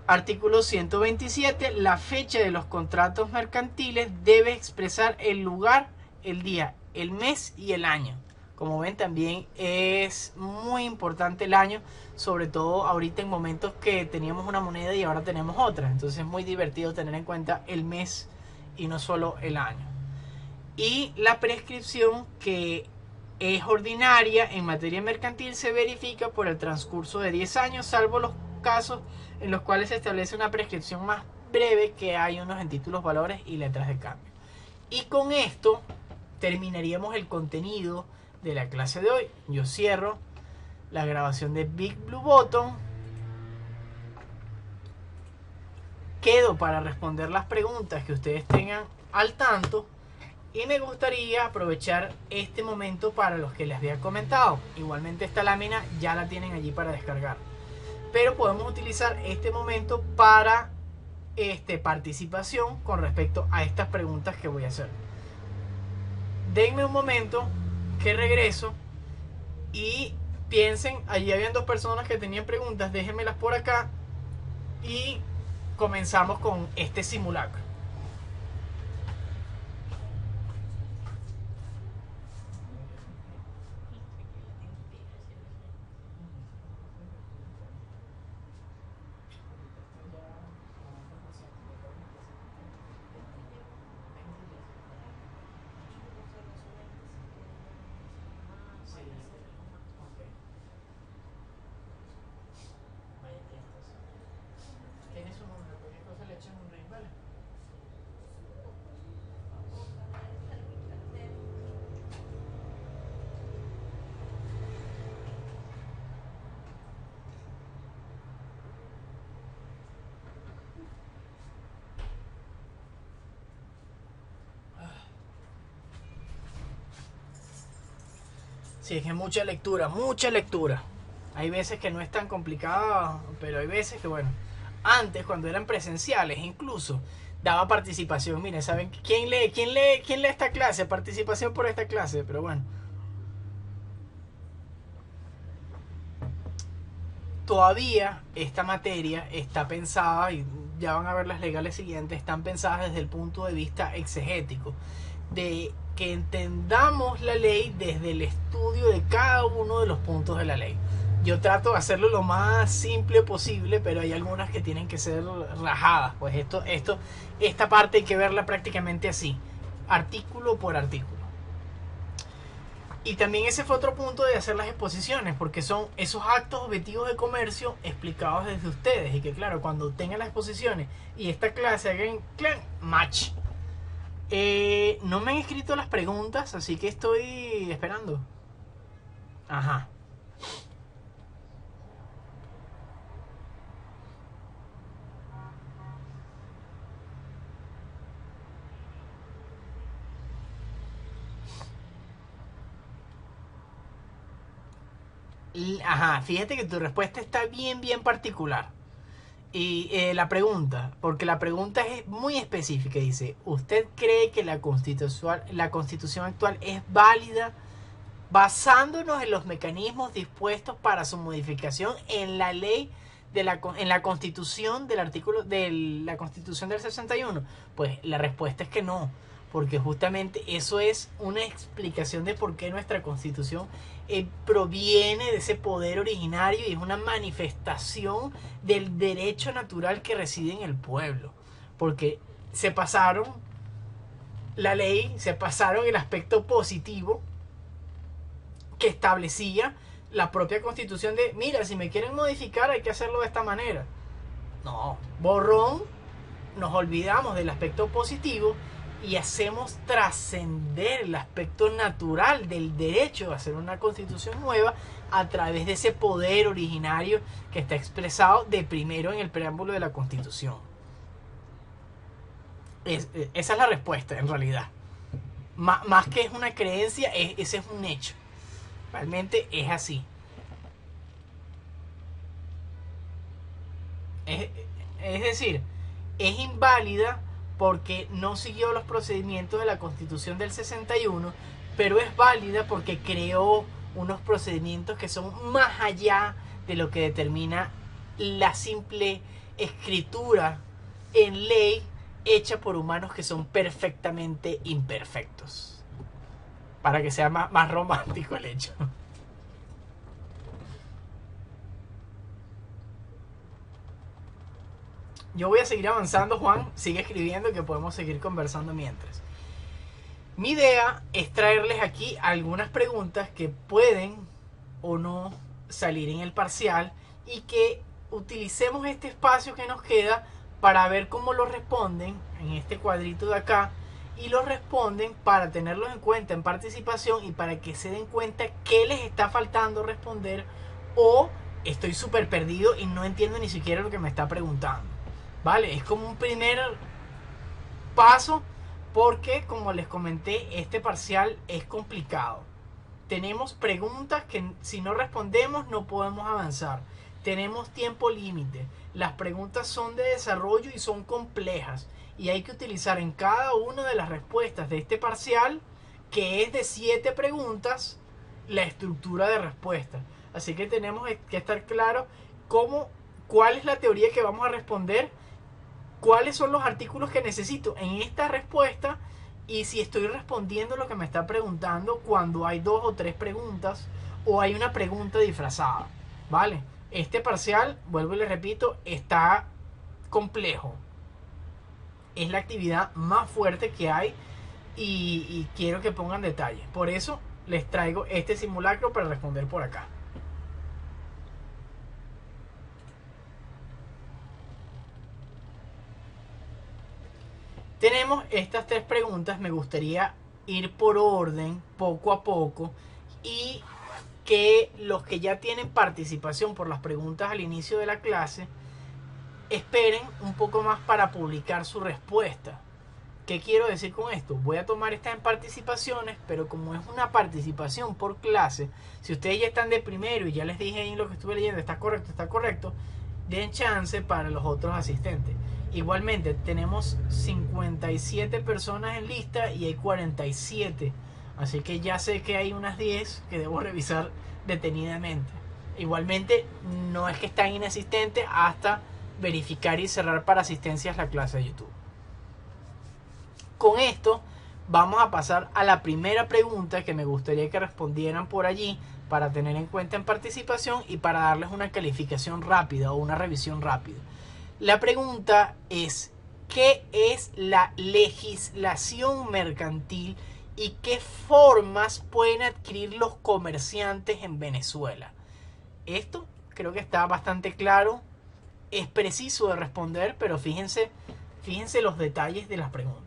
Artículo 127. La fecha de los contratos mercantiles debe expresar el lugar, el día, el mes y el año. Como ven, también es muy importante el año, sobre todo ahorita en momentos que teníamos una moneda y ahora tenemos otra. Entonces es muy divertido tener en cuenta el mes y no solo el año. Y la prescripción, que es ordinaria en materia mercantil, se verifica por el transcurso de 10 años, salvo los casos en los cuales se establece una prescripción más breve, que hay unos en títulos, valores y letras de cambio. Y con esto terminaríamos el contenido de la clase de hoy. Yo cierro la grabación de Big Blue Button. Quedo para responder las preguntas que ustedes tengan al tanto. Y me gustaría aprovechar este momento para los que les había comentado. Igualmente esta lámina ya la tienen allí para descargar. Pero podemos utilizar este momento para participación con respecto a estas preguntas que voy a hacer. Denme un momento que regreso y piensen. Allí habían dos personas que tenían preguntas, déjenmelas por acá y comenzamos con este simulacro. Sí, es que mucha lectura, mucha lectura. Hay veces que no es tan complicado, pero hay veces que, bueno, antes cuando eran presenciales incluso, daba participación. Miren, ¿saben quién lee? ¿Quién lee esta clase? Participación por esta clase, pero bueno. Todavía esta materia está pensada, y ya van a ver las legales siguientes, están pensadas desde el punto de vista exegético, de que entendamos la ley desde el estudio de cada uno de los puntos de la ley. Yo trato de hacerlo lo más simple posible, pero hay algunas que tienen que ser rajadas. Pues esta parte hay que verla prácticamente así, artículo por artículo. Y también ese fue otro punto de hacer las exposiciones, porque son esos actos objetivos de comercio explicados desde ustedes. Y que claro, cuando tengan las exposiciones y esta clase hagan match. No me han escrito las preguntas, así que estoy esperando. Ajá. Ajá, fíjate que tu respuesta está bien, bien particular. Y la pregunta, porque la pregunta es muy específica, dice, ¿usted cree que la constitución actual es válida basándonos en los mecanismos dispuestos para su modificación en la ley en la constitución del artículo de la constitución del 61? Pues la respuesta es que no, porque justamente eso es una explicación de por qué nuestra constitución proviene de ese poder originario y es una manifestación del derecho natural que reside en el pueblo, porque se pasaron la ley, se pasaron el aspecto positivo que establecía la propia constitución de, mira, si me quieren modificar hay que hacerlo de esta manera. No, borrón, nos olvidamos del aspecto positivo y hacemos trascender el aspecto natural del derecho a hacer una constitución nueva a través de ese poder originario que está expresado de primero en el preámbulo de la constitución. Esa es la respuesta en realidad. Más que es una creencia, ese es un hecho. Realmente es así. Es decir, es inválida porque no siguió los procedimientos de la Constitución del 61, pero es válida porque creó unos procedimientos que son más allá de lo que determina la simple escritura en ley hecha por humanos que son perfectamente imperfectos. Para que sea más romántico el hecho. Yo voy a seguir avanzando, Juan. Sigue escribiendo que podemos seguir conversando mientras. Mi idea es traerles aquí algunas preguntas que pueden o no salir en el parcial y que utilicemos este espacio que nos queda para ver cómo lo responden en este cuadrito de acá y los responden para tenerlos en cuenta en participación y para que se den cuenta qué les está faltando responder o estoy súper perdido y no entiendo ni siquiera lo que me está preguntando. ¿Vale? Es como un primer paso porque, como les comenté, este parcial es complicado. Tenemos preguntas que si no respondemos no podemos avanzar. Tenemos tiempo límite. Las preguntas son de desarrollo y son complejas. Y hay que utilizar en cada una de las respuestas de este parcial, que es de 7 preguntas, la estructura de respuesta. Así que tenemos que estar claros cuál es la teoría que vamos a responder, cuáles son los artículos que necesito en esta respuesta y si estoy respondiendo lo que me está preguntando cuando hay 2 o 3 preguntas o hay una pregunta disfrazada. ¿Vale? Este parcial, vuelvo y le repito, está complejo. Es la actividad más fuerte que hay y quiero que pongan detalle. Por eso les traigo este simulacro para responder por acá. Tenemos estas 3 preguntas, me gustaría ir por orden, poco a poco, y que los que ya tienen participación por las preguntas al inicio de la clase esperen un poco más para publicar su respuesta. ¿Qué quiero decir con esto? Voy a tomar estas en participaciones, pero como es una participación por clase, si ustedes ya están de primero y ya les dije ahí lo que estuve leyendo, está correcto, den chance para los otros asistentes. Igualmente, tenemos 57 personas en lista y hay 47. Así que ya sé que hay unas 10 que debo revisar detenidamente. Igualmente, no es que están inexistentes hasta verificar y cerrar para asistencias la clase de YouTube. Con esto vamos a pasar a la primera pregunta que me gustaría que respondieran por allí para tener en cuenta en participación y para darles una calificación rápida o una revisión rápida. La pregunta es: ¿qué es la legislación mercantil y qué formas pueden adquirir los comerciantes en Venezuela? Esto creo que está bastante claro. Es preciso de responder, pero fíjense los detalles de las preguntas.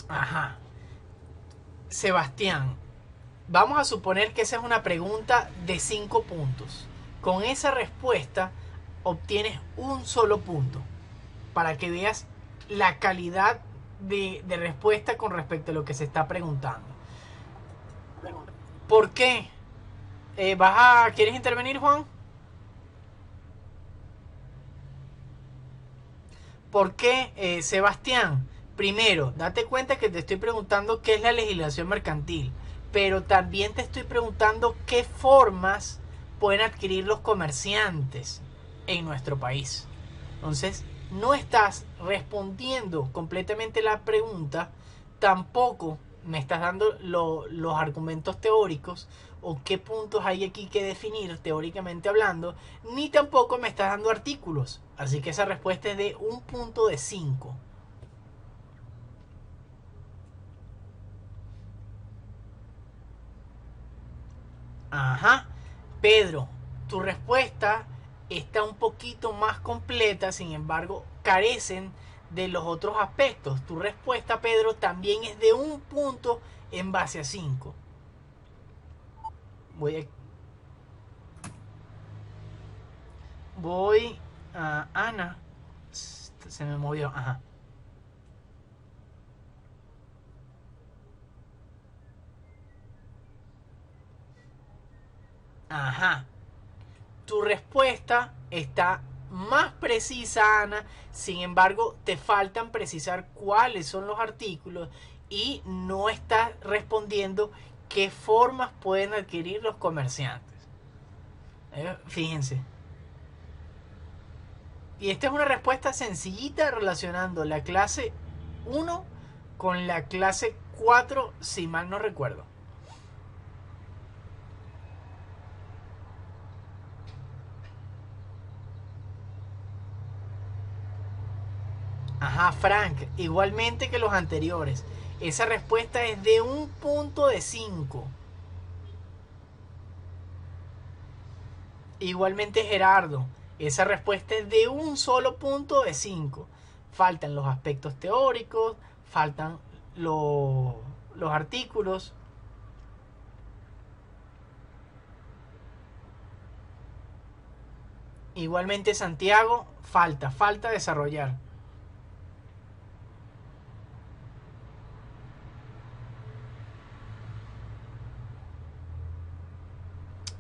Ajá. Sebastián, vamos a suponer que esa es una pregunta de 5 puntos. Con esa respuesta obtienes un solo punto para que veas la calidad de respuesta con respecto a lo que se está preguntando. ¿Por qué? ¿Quieres intervenir, Juan? ¿Por qué, Sebastián? Primero, date cuenta que te estoy preguntando qué es la legislación mercantil, pero también te estoy preguntando qué formas pueden adquirir los comerciantes en nuestro país. Entonces, no estás respondiendo completamente la pregunta, tampoco me estás dando los argumentos teóricos o qué puntos hay aquí que definir teóricamente hablando, ni tampoco me estás dando artículos. Así que esa respuesta es de un punto de 5. Ajá. Pedro, tu respuesta está un poquito más completa, sin embargo, carecen de los otros aspectos. Tu respuesta, Pedro, también es de un punto en base a 5. Voy a Ana. Se me movió. Ajá. Ajá. Tu respuesta está más precisa, Ana. Sin embargo, te faltan precisar cuáles son los artículos y no estás respondiendo qué formas pueden adquirir los comerciantes. Fíjense. Y esta es una respuesta sencillita relacionando la clase 1 con la clase 4, si mal no recuerdo. Ajá, Frank, igualmente que los anteriores. Esa respuesta es de un punto de 5. Igualmente Gerardo, esa respuesta es de un solo punto de 5. Faltan los aspectos teóricos, faltan los artículos. Igualmente Santiago, falta desarrollar.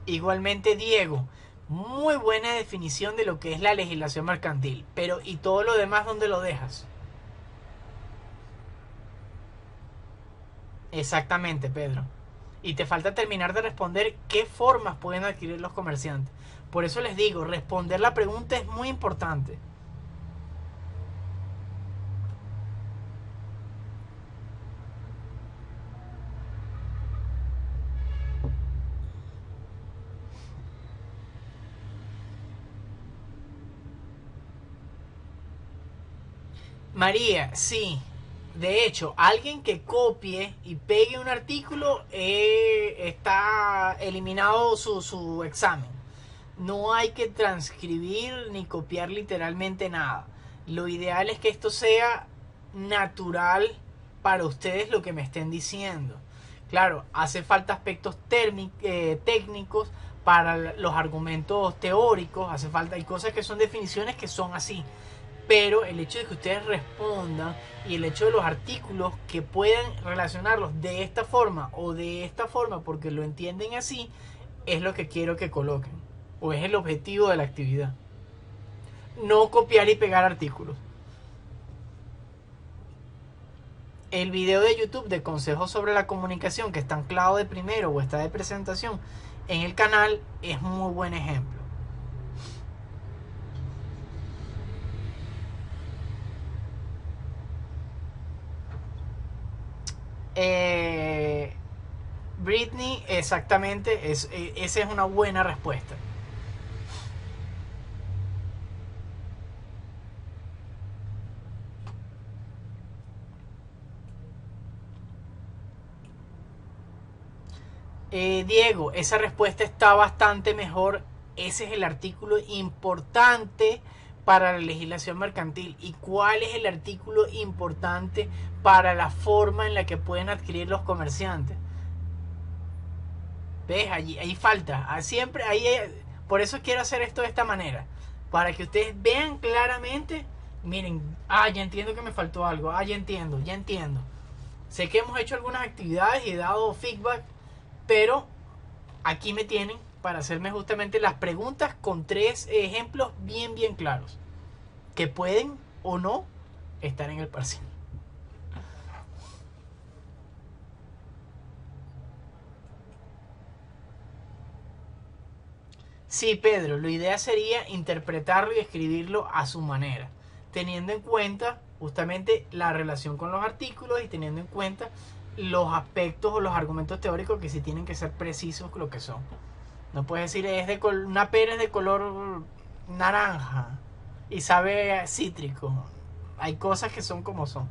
Igualmente Diego, muy buena definición de lo que es la legislación mercantil, pero ¿y todo lo demás dónde lo dejas? Exactamente, Pedro. Y te falta terminar de responder qué formas pueden adquirir los comerciantes. Por eso les digo, responder la pregunta es muy importante. María, sí. De hecho, alguien que copie y pegue un artículo está eliminado su examen. No hay que transcribir ni copiar literalmente nada. Lo ideal es que esto sea natural para ustedes lo que me estén diciendo. Claro, hace falta aspectos técnicos para los argumentos teóricos, hace falta, hay cosas que son definiciones que son así, pero el hecho de que ustedes respondan y el hecho de los artículos que puedan relacionarlos de esta forma o de esta forma porque lo entienden así, es lo que quiero que coloquen, o es el objetivo de la actividad. No copiar y pegar artículos. El video de YouTube de consejos sobre la comunicación que está anclado de primero o está de presentación en el canal es muy buen ejemplo. Britney, exactamente, esa es una buena respuesta. Diego, esa respuesta está bastante mejor. Ese es el artículo importante para la legislación mercantil. ¿Y cuál es el artículo importante para la forma en la que pueden adquirir los comerciantes? ¿Ves? Ahí falta. Siempre, por eso quiero hacer esto de esta manera. Para que ustedes vean claramente. Miren, ya entiendo que me faltó algo. Ya entiendo. Sé que hemos hecho algunas actividades y he dado feedback, pero aquí me tienen para hacerme justamente las preguntas con 3 ejemplos bien claros que pueden o no estar en el parcial. Sí, Pedro, la idea sería interpretarlo y escribirlo a su manera, teniendo en cuenta justamente la relación con los artículos y teniendo en cuenta los aspectos o los argumentos teóricos que sí tienen que ser precisos lo que son. No puedes decir una pera es de color naranja y sabe cítrico. Hay cosas que son como son.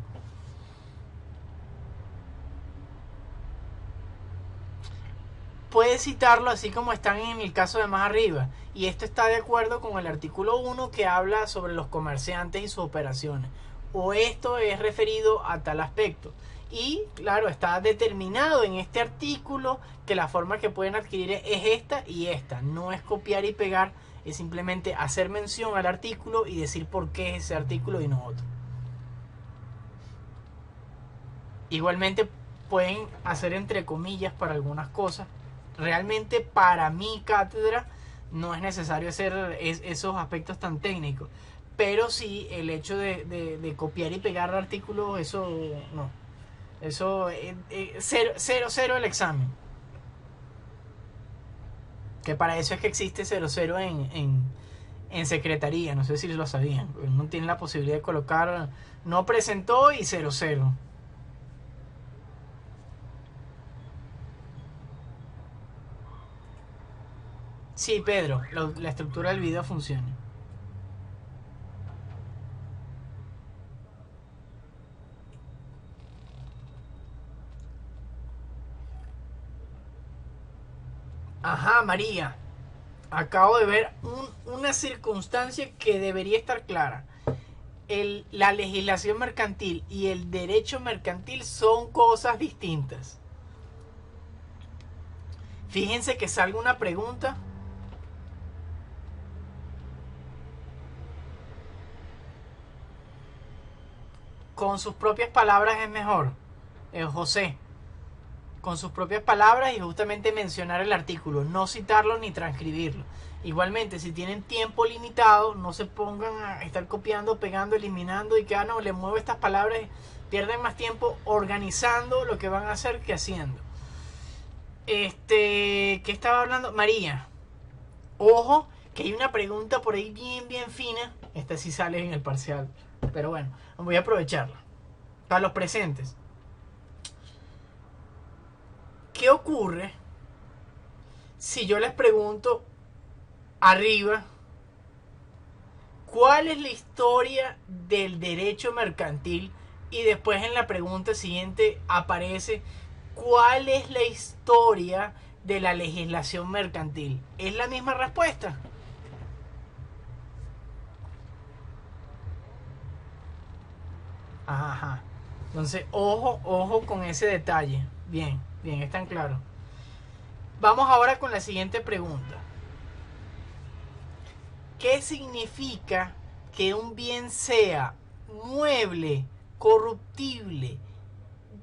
Puedes citarlo así como están en el caso de más arriba. Y esto está de acuerdo con el artículo 1 que habla sobre los comerciantes y sus operaciones. O esto es referido a tal aspecto. Y claro, está determinado en este artículo que la forma que pueden adquirir es esta y esta. No es copiar y pegar, es simplemente hacer mención al artículo y decir por qué es ese artículo y no otro. Igualmente pueden hacer entre comillas para algunas cosas. Realmente para mi cátedra no es necesario hacer esos aspectos tan técnicos. Pero sí el hecho de copiar y pegar artículos, eso no. Eso, cero el examen. Que para eso es que existe 00 en secretaría. No sé si lo sabían. No tienen la posibilidad de colocar no presentó y 00. Sí, Pedro, la estructura del video funciona. Ajá, María. Acabo de ver una circunstancia que debería estar clara. La legislación mercantil y el derecho mercantil son cosas distintas. Fíjense que salga una pregunta. Con sus propias palabras es mejor. José. Con sus propias palabras y justamente mencionar el artículo, no citarlo ni transcribirlo. Igualmente, si tienen tiempo limitado, no se pongan a estar copiando, pegando, eliminando y que no, le muevo estas palabras, pierden más tiempo organizando lo que van a hacer que haciendo. ¿Qué estaba hablando? María. Ojo, que hay una pregunta por ahí bien fina. Esta sí sale en el parcial, pero bueno, voy a aprovecharla. Para los presentes. ¿Qué ocurre si yo les pregunto arriba cuál es la historia del derecho mercantil y después en la pregunta siguiente aparece cuál es la historia de la legislación mercantil? ¿Es la misma respuesta? Ajá. Entonces, ojo, ojo con ese detalle. Bien, bien, están claros. Vamos ahora con la siguiente pregunta. ¿Qué significa que un bien sea mueble, corruptible,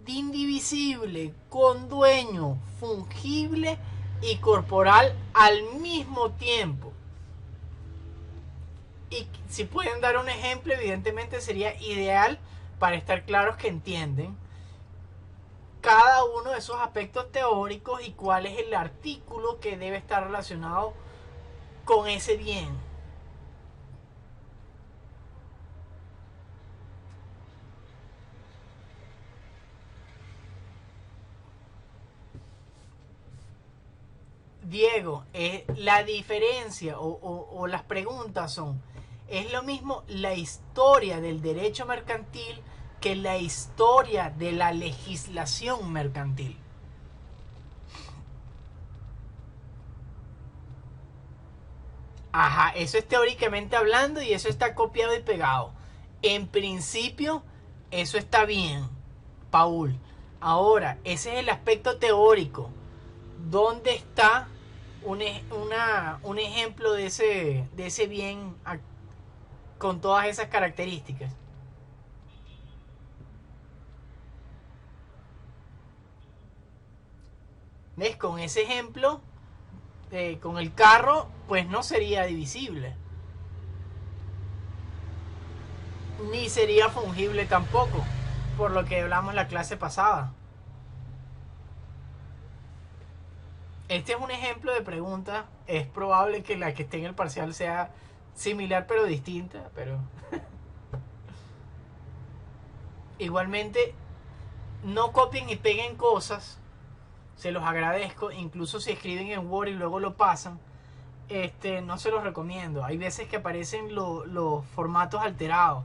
indivisible, con dueño, fungible y corporal al mismo tiempo? Y si pueden dar un ejemplo, evidentemente sería ideal para estar claros que entienden cada uno de esos aspectos teóricos y cuál es el artículo que debe estar relacionado con ese bien. Diego, la diferencia o las preguntas son, ¿es lo mismo la historia del derecho mercantil que la historia de la legislación mercantil? Ajá, eso es teóricamente hablando y eso está copiado y pegado. En principio, eso está bien, Paul. Ahora, ese es el aspecto teórico. ¿Dónde está un ejemplo de ese bien con todas esas características? ¿Ves? Con ese ejemplo, con el carro, pues no sería divisible. Ni sería fungible tampoco, por lo que hablamos la clase pasada. Este es un ejemplo de pregunta. Es probable que la que esté en el parcial sea similar pero distinta, pero igualmente no copien y peguen cosas. Se los agradezco, incluso si escriben en Word y luego lo pasan. No se los recomiendo. Hay veces que aparecen los formatos alterados.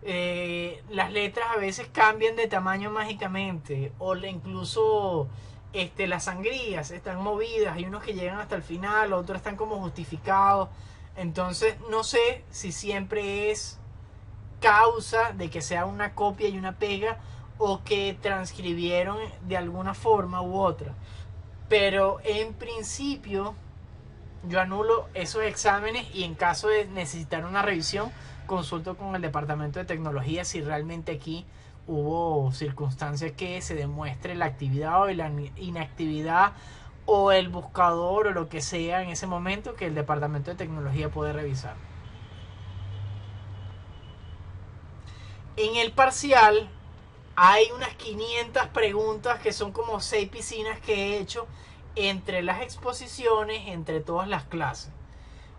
Las letras a veces cambian de tamaño mágicamente. O incluso las sangrías están movidas. Hay unos que llegan hasta el final, otros están como justificados. Entonces no sé si siempre es causa de que sea una copia y una pega o que transcribieron de alguna forma u otra. Pero en principio yo anulo esos exámenes y en caso de necesitar una revisión consulto con el departamento de tecnología si realmente aquí hubo circunstancias que se demuestre la actividad o la inactividad o el buscador o lo que sea en ese momento que el departamento de tecnología puede revisar. En el parcial hay unas 500 preguntas que son como 6 piscinas que he hecho entre las exposiciones, entre todas las clases.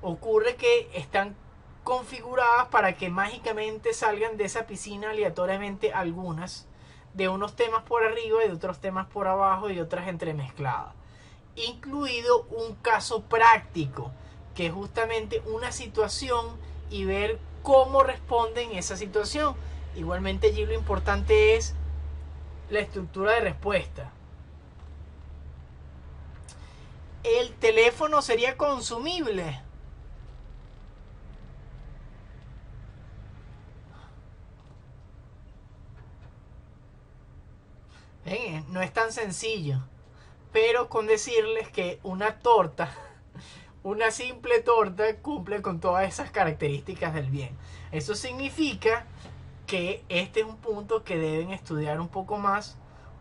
Ocurre que están configuradas para que mágicamente salgan de esa piscina aleatoriamente algunas, de unos temas por arriba y de otros temas por abajo y otras entremezcladas. Incluido un caso práctico, que es justamente una situación y ver cómo responden esa situación. Igualmente allí lo importante es la estructura de respuesta. El teléfono sería consumible. No es tan sencillo. Pero con decirles que una torta, una simple torta, cumple con todas esas características del bien. Eso significa que este es un punto que deben estudiar un poco más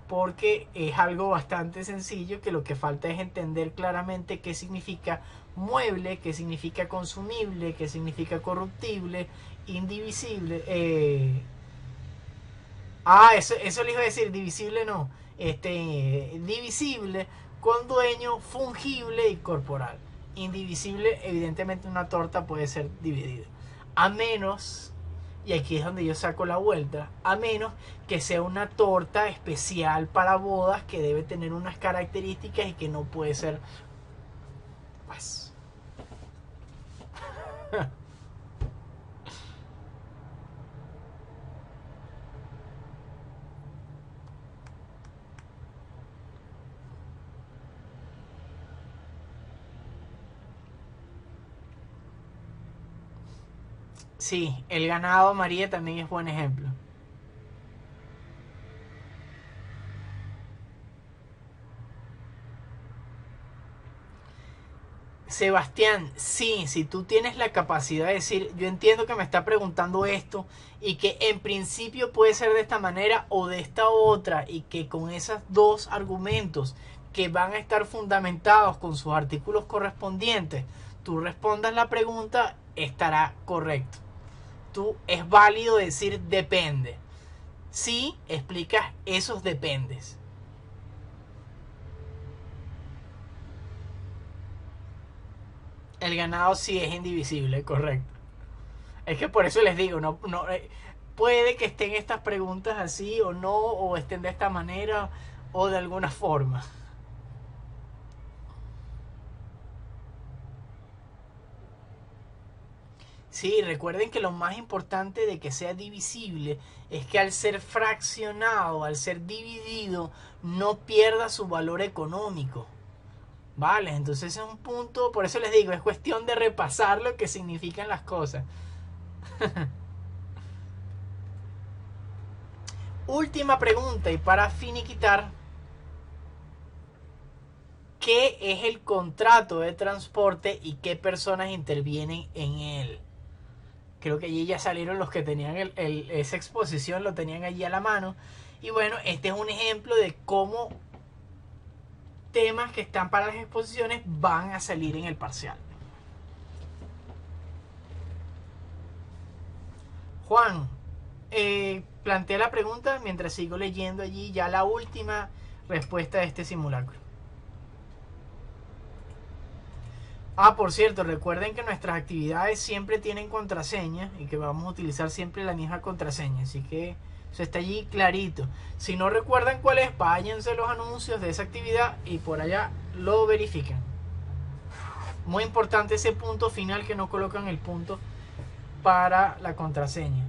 porque es algo bastante sencillo que lo que falta es entender claramente qué significa mueble, qué significa consumible, qué significa corruptible, indivisible. Eso le iba a decir, divisible no. Divisible con dueño, fungible y corporal. Indivisible, evidentemente una torta puede ser dividida. A menos, y aquí es donde yo saco la vuelta, a menos que sea una torta especial para bodas que debe tener unas características y que no puede ser, pues... Sí, el ganado María también es buen ejemplo. Sebastián, sí, si tú tienes la capacidad de decir, yo entiendo que me está preguntando esto y que en principio puede ser de esta manera o de esta otra, y que con esos dos argumentos que van a estar fundamentados con sus artículos correspondientes, tú respondas la pregunta, estará correcto. Tú es válido decir depende. Si explicas esos dependes. El ganado sí es indivisible, correcto. Es que por eso les digo, puede que estén estas preguntas así o no, o estén de esta manera o de alguna forma. Sí, recuerden que lo más importante de que sea divisible es que al ser fraccionado, al ser dividido, no pierda su valor económico. Vale, entonces es un punto, por eso les digo, es cuestión de repasar lo que significan las cosas. Última pregunta y para finiquitar, ¿qué es el contrato de transporte y qué personas intervienen en él? Creo que allí ya salieron los que tenían esa exposición, lo tenían allí a la mano. Y bueno, este es un ejemplo de cómo temas que están para las exposiciones van a salir en el parcial. Juan, plantea la pregunta mientras sigo leyendo allí ya la última respuesta de este simulacro. Por cierto, recuerden que nuestras actividades siempre tienen contraseña y que vamos a utilizar siempre la misma contraseña, así que eso está allí clarito. Si no recuerdan cuál es, váyanse los anuncios de esa actividad y por allá lo verifican. Muy importante ese punto final, que no colocan el punto para la contraseña.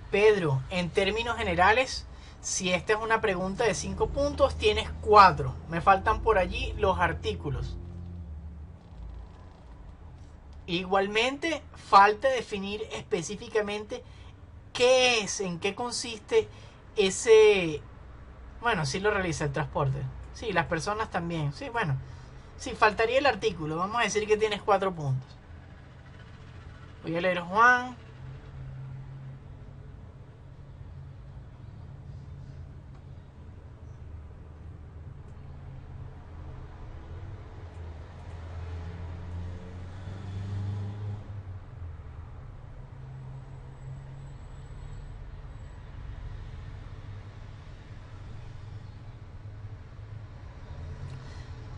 Pedro, en términos generales, si esta es una pregunta de 5 puntos, tienes 4. Me faltan por allí los artículos. Igualmente, falta definir específicamente qué es, en qué consiste ese... Bueno, sí lo realiza el transporte. Sí, las personas también. Sí, bueno. Sí, faltaría el artículo. Vamos a decir que tienes 4 puntos. Voy a leer Juan.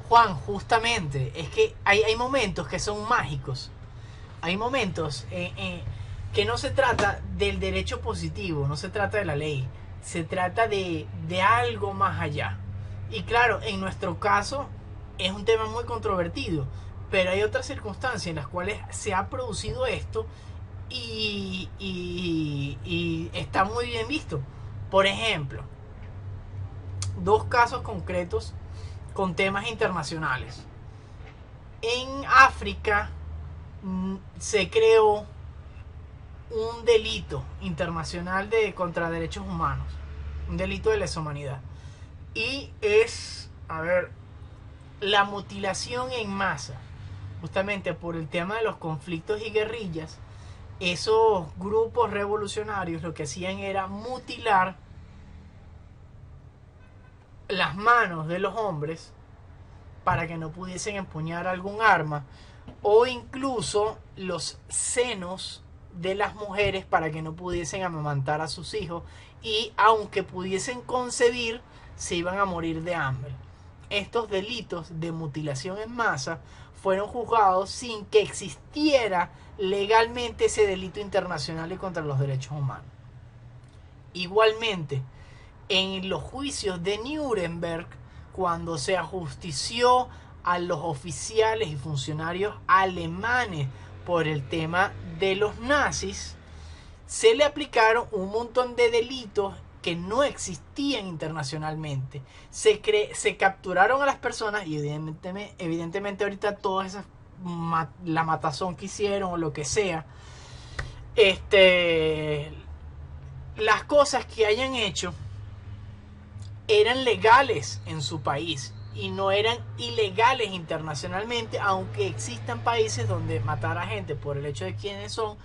Juan, justamente, es que hay momentos que son mágicos. Hay momentos que no se trata del derecho positivo, no se trata de la ley, se trata de algo más allá. Y claro, en nuestro caso es un tema muy controvertido, pero hay otras circunstancias en las cuales se ha producido esto y está muy bien visto. Por ejemplo, dos casos concretos con temas internacionales. En África se creó un delito internacional contra derechos humanos, un delito de lesa humanidad, y es, la mutilación en masa, justamente por el tema de los conflictos y guerrillas. Esos grupos revolucionarios lo que hacían era mutilar las manos de los hombres para que no pudiesen empuñar algún arma, o incluso los senos de las mujeres para que no pudiesen amamantar a sus hijos, y aunque pudiesen concebir, se iban a morir de hambre. Estos delitos de mutilación en masa fueron juzgados sin que existiera legalmente ese delito internacional y contra los derechos humanos. Igualmente, en los juicios de Nuremberg, cuando se ajustició a los oficiales y funcionarios alemanes por el tema de los nazis, se le aplicaron un montón de delitos que no existían internacionalmente. Se capturaron a las personas y evidentemente ahorita todas esas la matazón que hicieron o lo que sea, las cosas que hayan hecho eran legales en su país y no eran ilegales internacionalmente, aunque existan países donde matar a gente por el hecho de quiénes son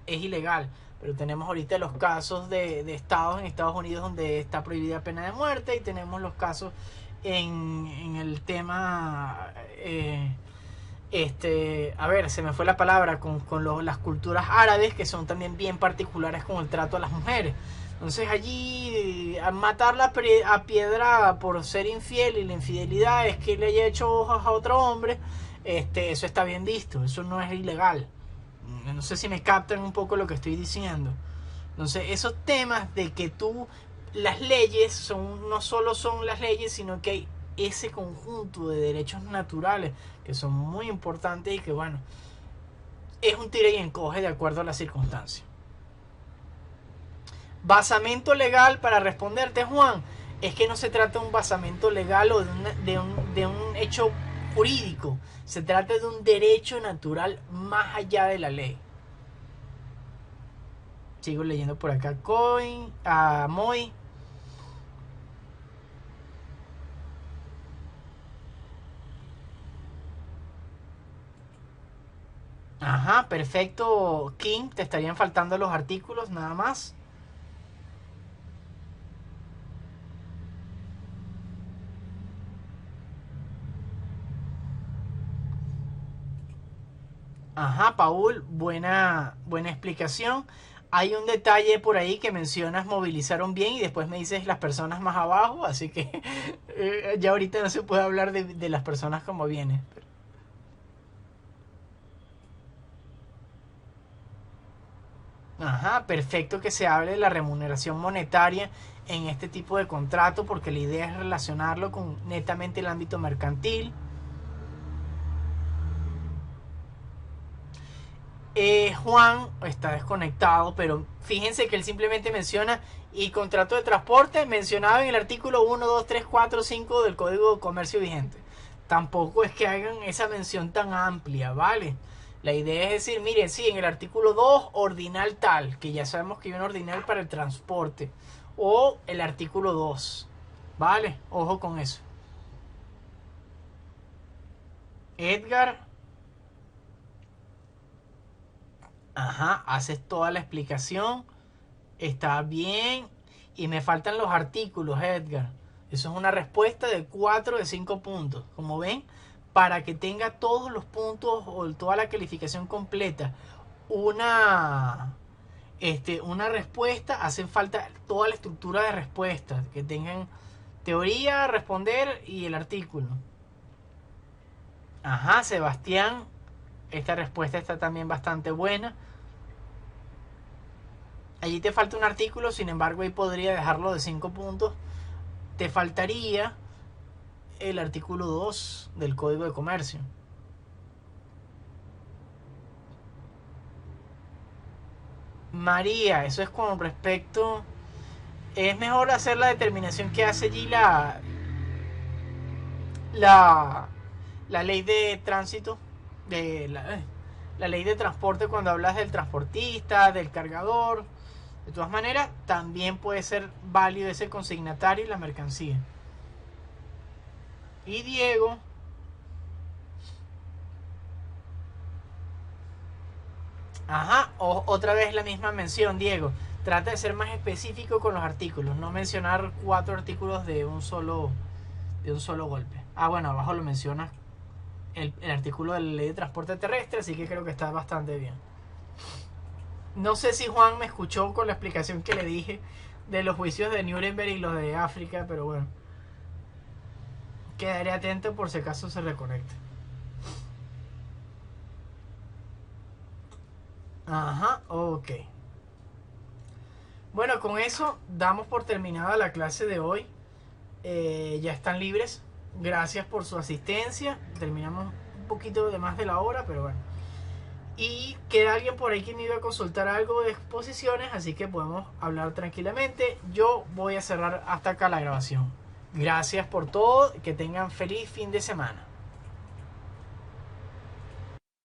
es ilegal. Pero tenemos ahorita los casos de estados en Estados Unidos donde está prohibida la pena de muerte, y tenemos los casos en el tema a ver, se me fue la palabra, con las culturas árabes, que son también bien particulares con el trato a las mujeres. Entonces allí a matarla a piedra por ser infiel, y la infidelidad es que le haya hecho ojos a otro hombre, eso está bien visto, eso no es ilegal. No sé si me captan un poco lo que estoy diciendo. Entonces esos temas de que las leyes no solo son las leyes, sino que hay ese conjunto de derechos naturales que son muy importantes y que, bueno, es un tira y encoge de acuerdo a las circunstancias. Basamento legal, para responderte, Juan, es que no se trata de un basamento legal o de un hecho jurídico, se trata de un derecho natural más allá de la ley. Sigo leyendo por acá a Moy. Ajá, perfecto, King. Te estarían faltando los artículos nada más. Ajá, Paul, buena explicación. Hay un detalle por ahí que mencionas, movilizaron bien, y después me dices las personas más abajo, así que ya ahorita no se puede hablar de las personas como viene. Ajá, perfecto que se hable de la remuneración monetaria en este tipo de contrato, porque la idea es relacionarlo con netamente el ámbito mercantil. Juan está desconectado, pero fíjense que él simplemente menciona y contrato de transporte mencionado en el artículo 1, 2, 3, 4, 5 del Código de Comercio vigente. Tampoco es que hagan esa mención tan amplia, ¿vale? La idea es decir, miren, sí, en el artículo 2, ordinal tal, que ya sabemos que hay un ordinal para el transporte, o el artículo 2, ¿vale? Ojo con eso. Edgar, ajá, haces toda la explicación, está bien, y me faltan los artículos, Edgar. Eso es una respuesta de 4 de 5 puntos. Como ven, para que tenga todos los puntos o toda la calificación completa, una respuesta, hace falta toda la estructura de respuestas, que tengan teoría, responder y el artículo. Ajá, Sebastián, esta respuesta está también bastante buena. Allí te falta un artículo, sin embargo ahí podría dejarlo de 5 puntos. Te faltaría el artículo 2 del Código de Comercio. María, eso es con respecto... Es mejor hacer la determinación que hace allí la ley de tránsito, de la ley de transporte, cuando hablas del transportista, del cargador. De todas maneras, también puede ser válido ese consignatario y la mercancía. Y Diego, ajá, otra vez la misma mención, Diego. Trata de ser más específico con los artículos, no mencionar 4 artículos de un solo golpe. Ah, bueno, abajo lo mencionas el artículo de la ley de transporte terrestre, así que creo que está bastante bien. No sé si Juan me escuchó con la explicación que le dije de los juicios de Nuremberg y los de África, pero bueno, quedaré atento por si acaso se reconecta. Ajá, ok. Bueno, con eso damos por terminada la clase de hoy. Ya están libres. Gracias por su asistencia. Terminamos un poquito de más de la hora, pero bueno. Y queda alguien por ahí que me iba a consultar algo de exposiciones, así que podemos hablar tranquilamente. Yo voy a cerrar hasta acá la grabación. Gracias por todo, que tengan feliz fin de semana.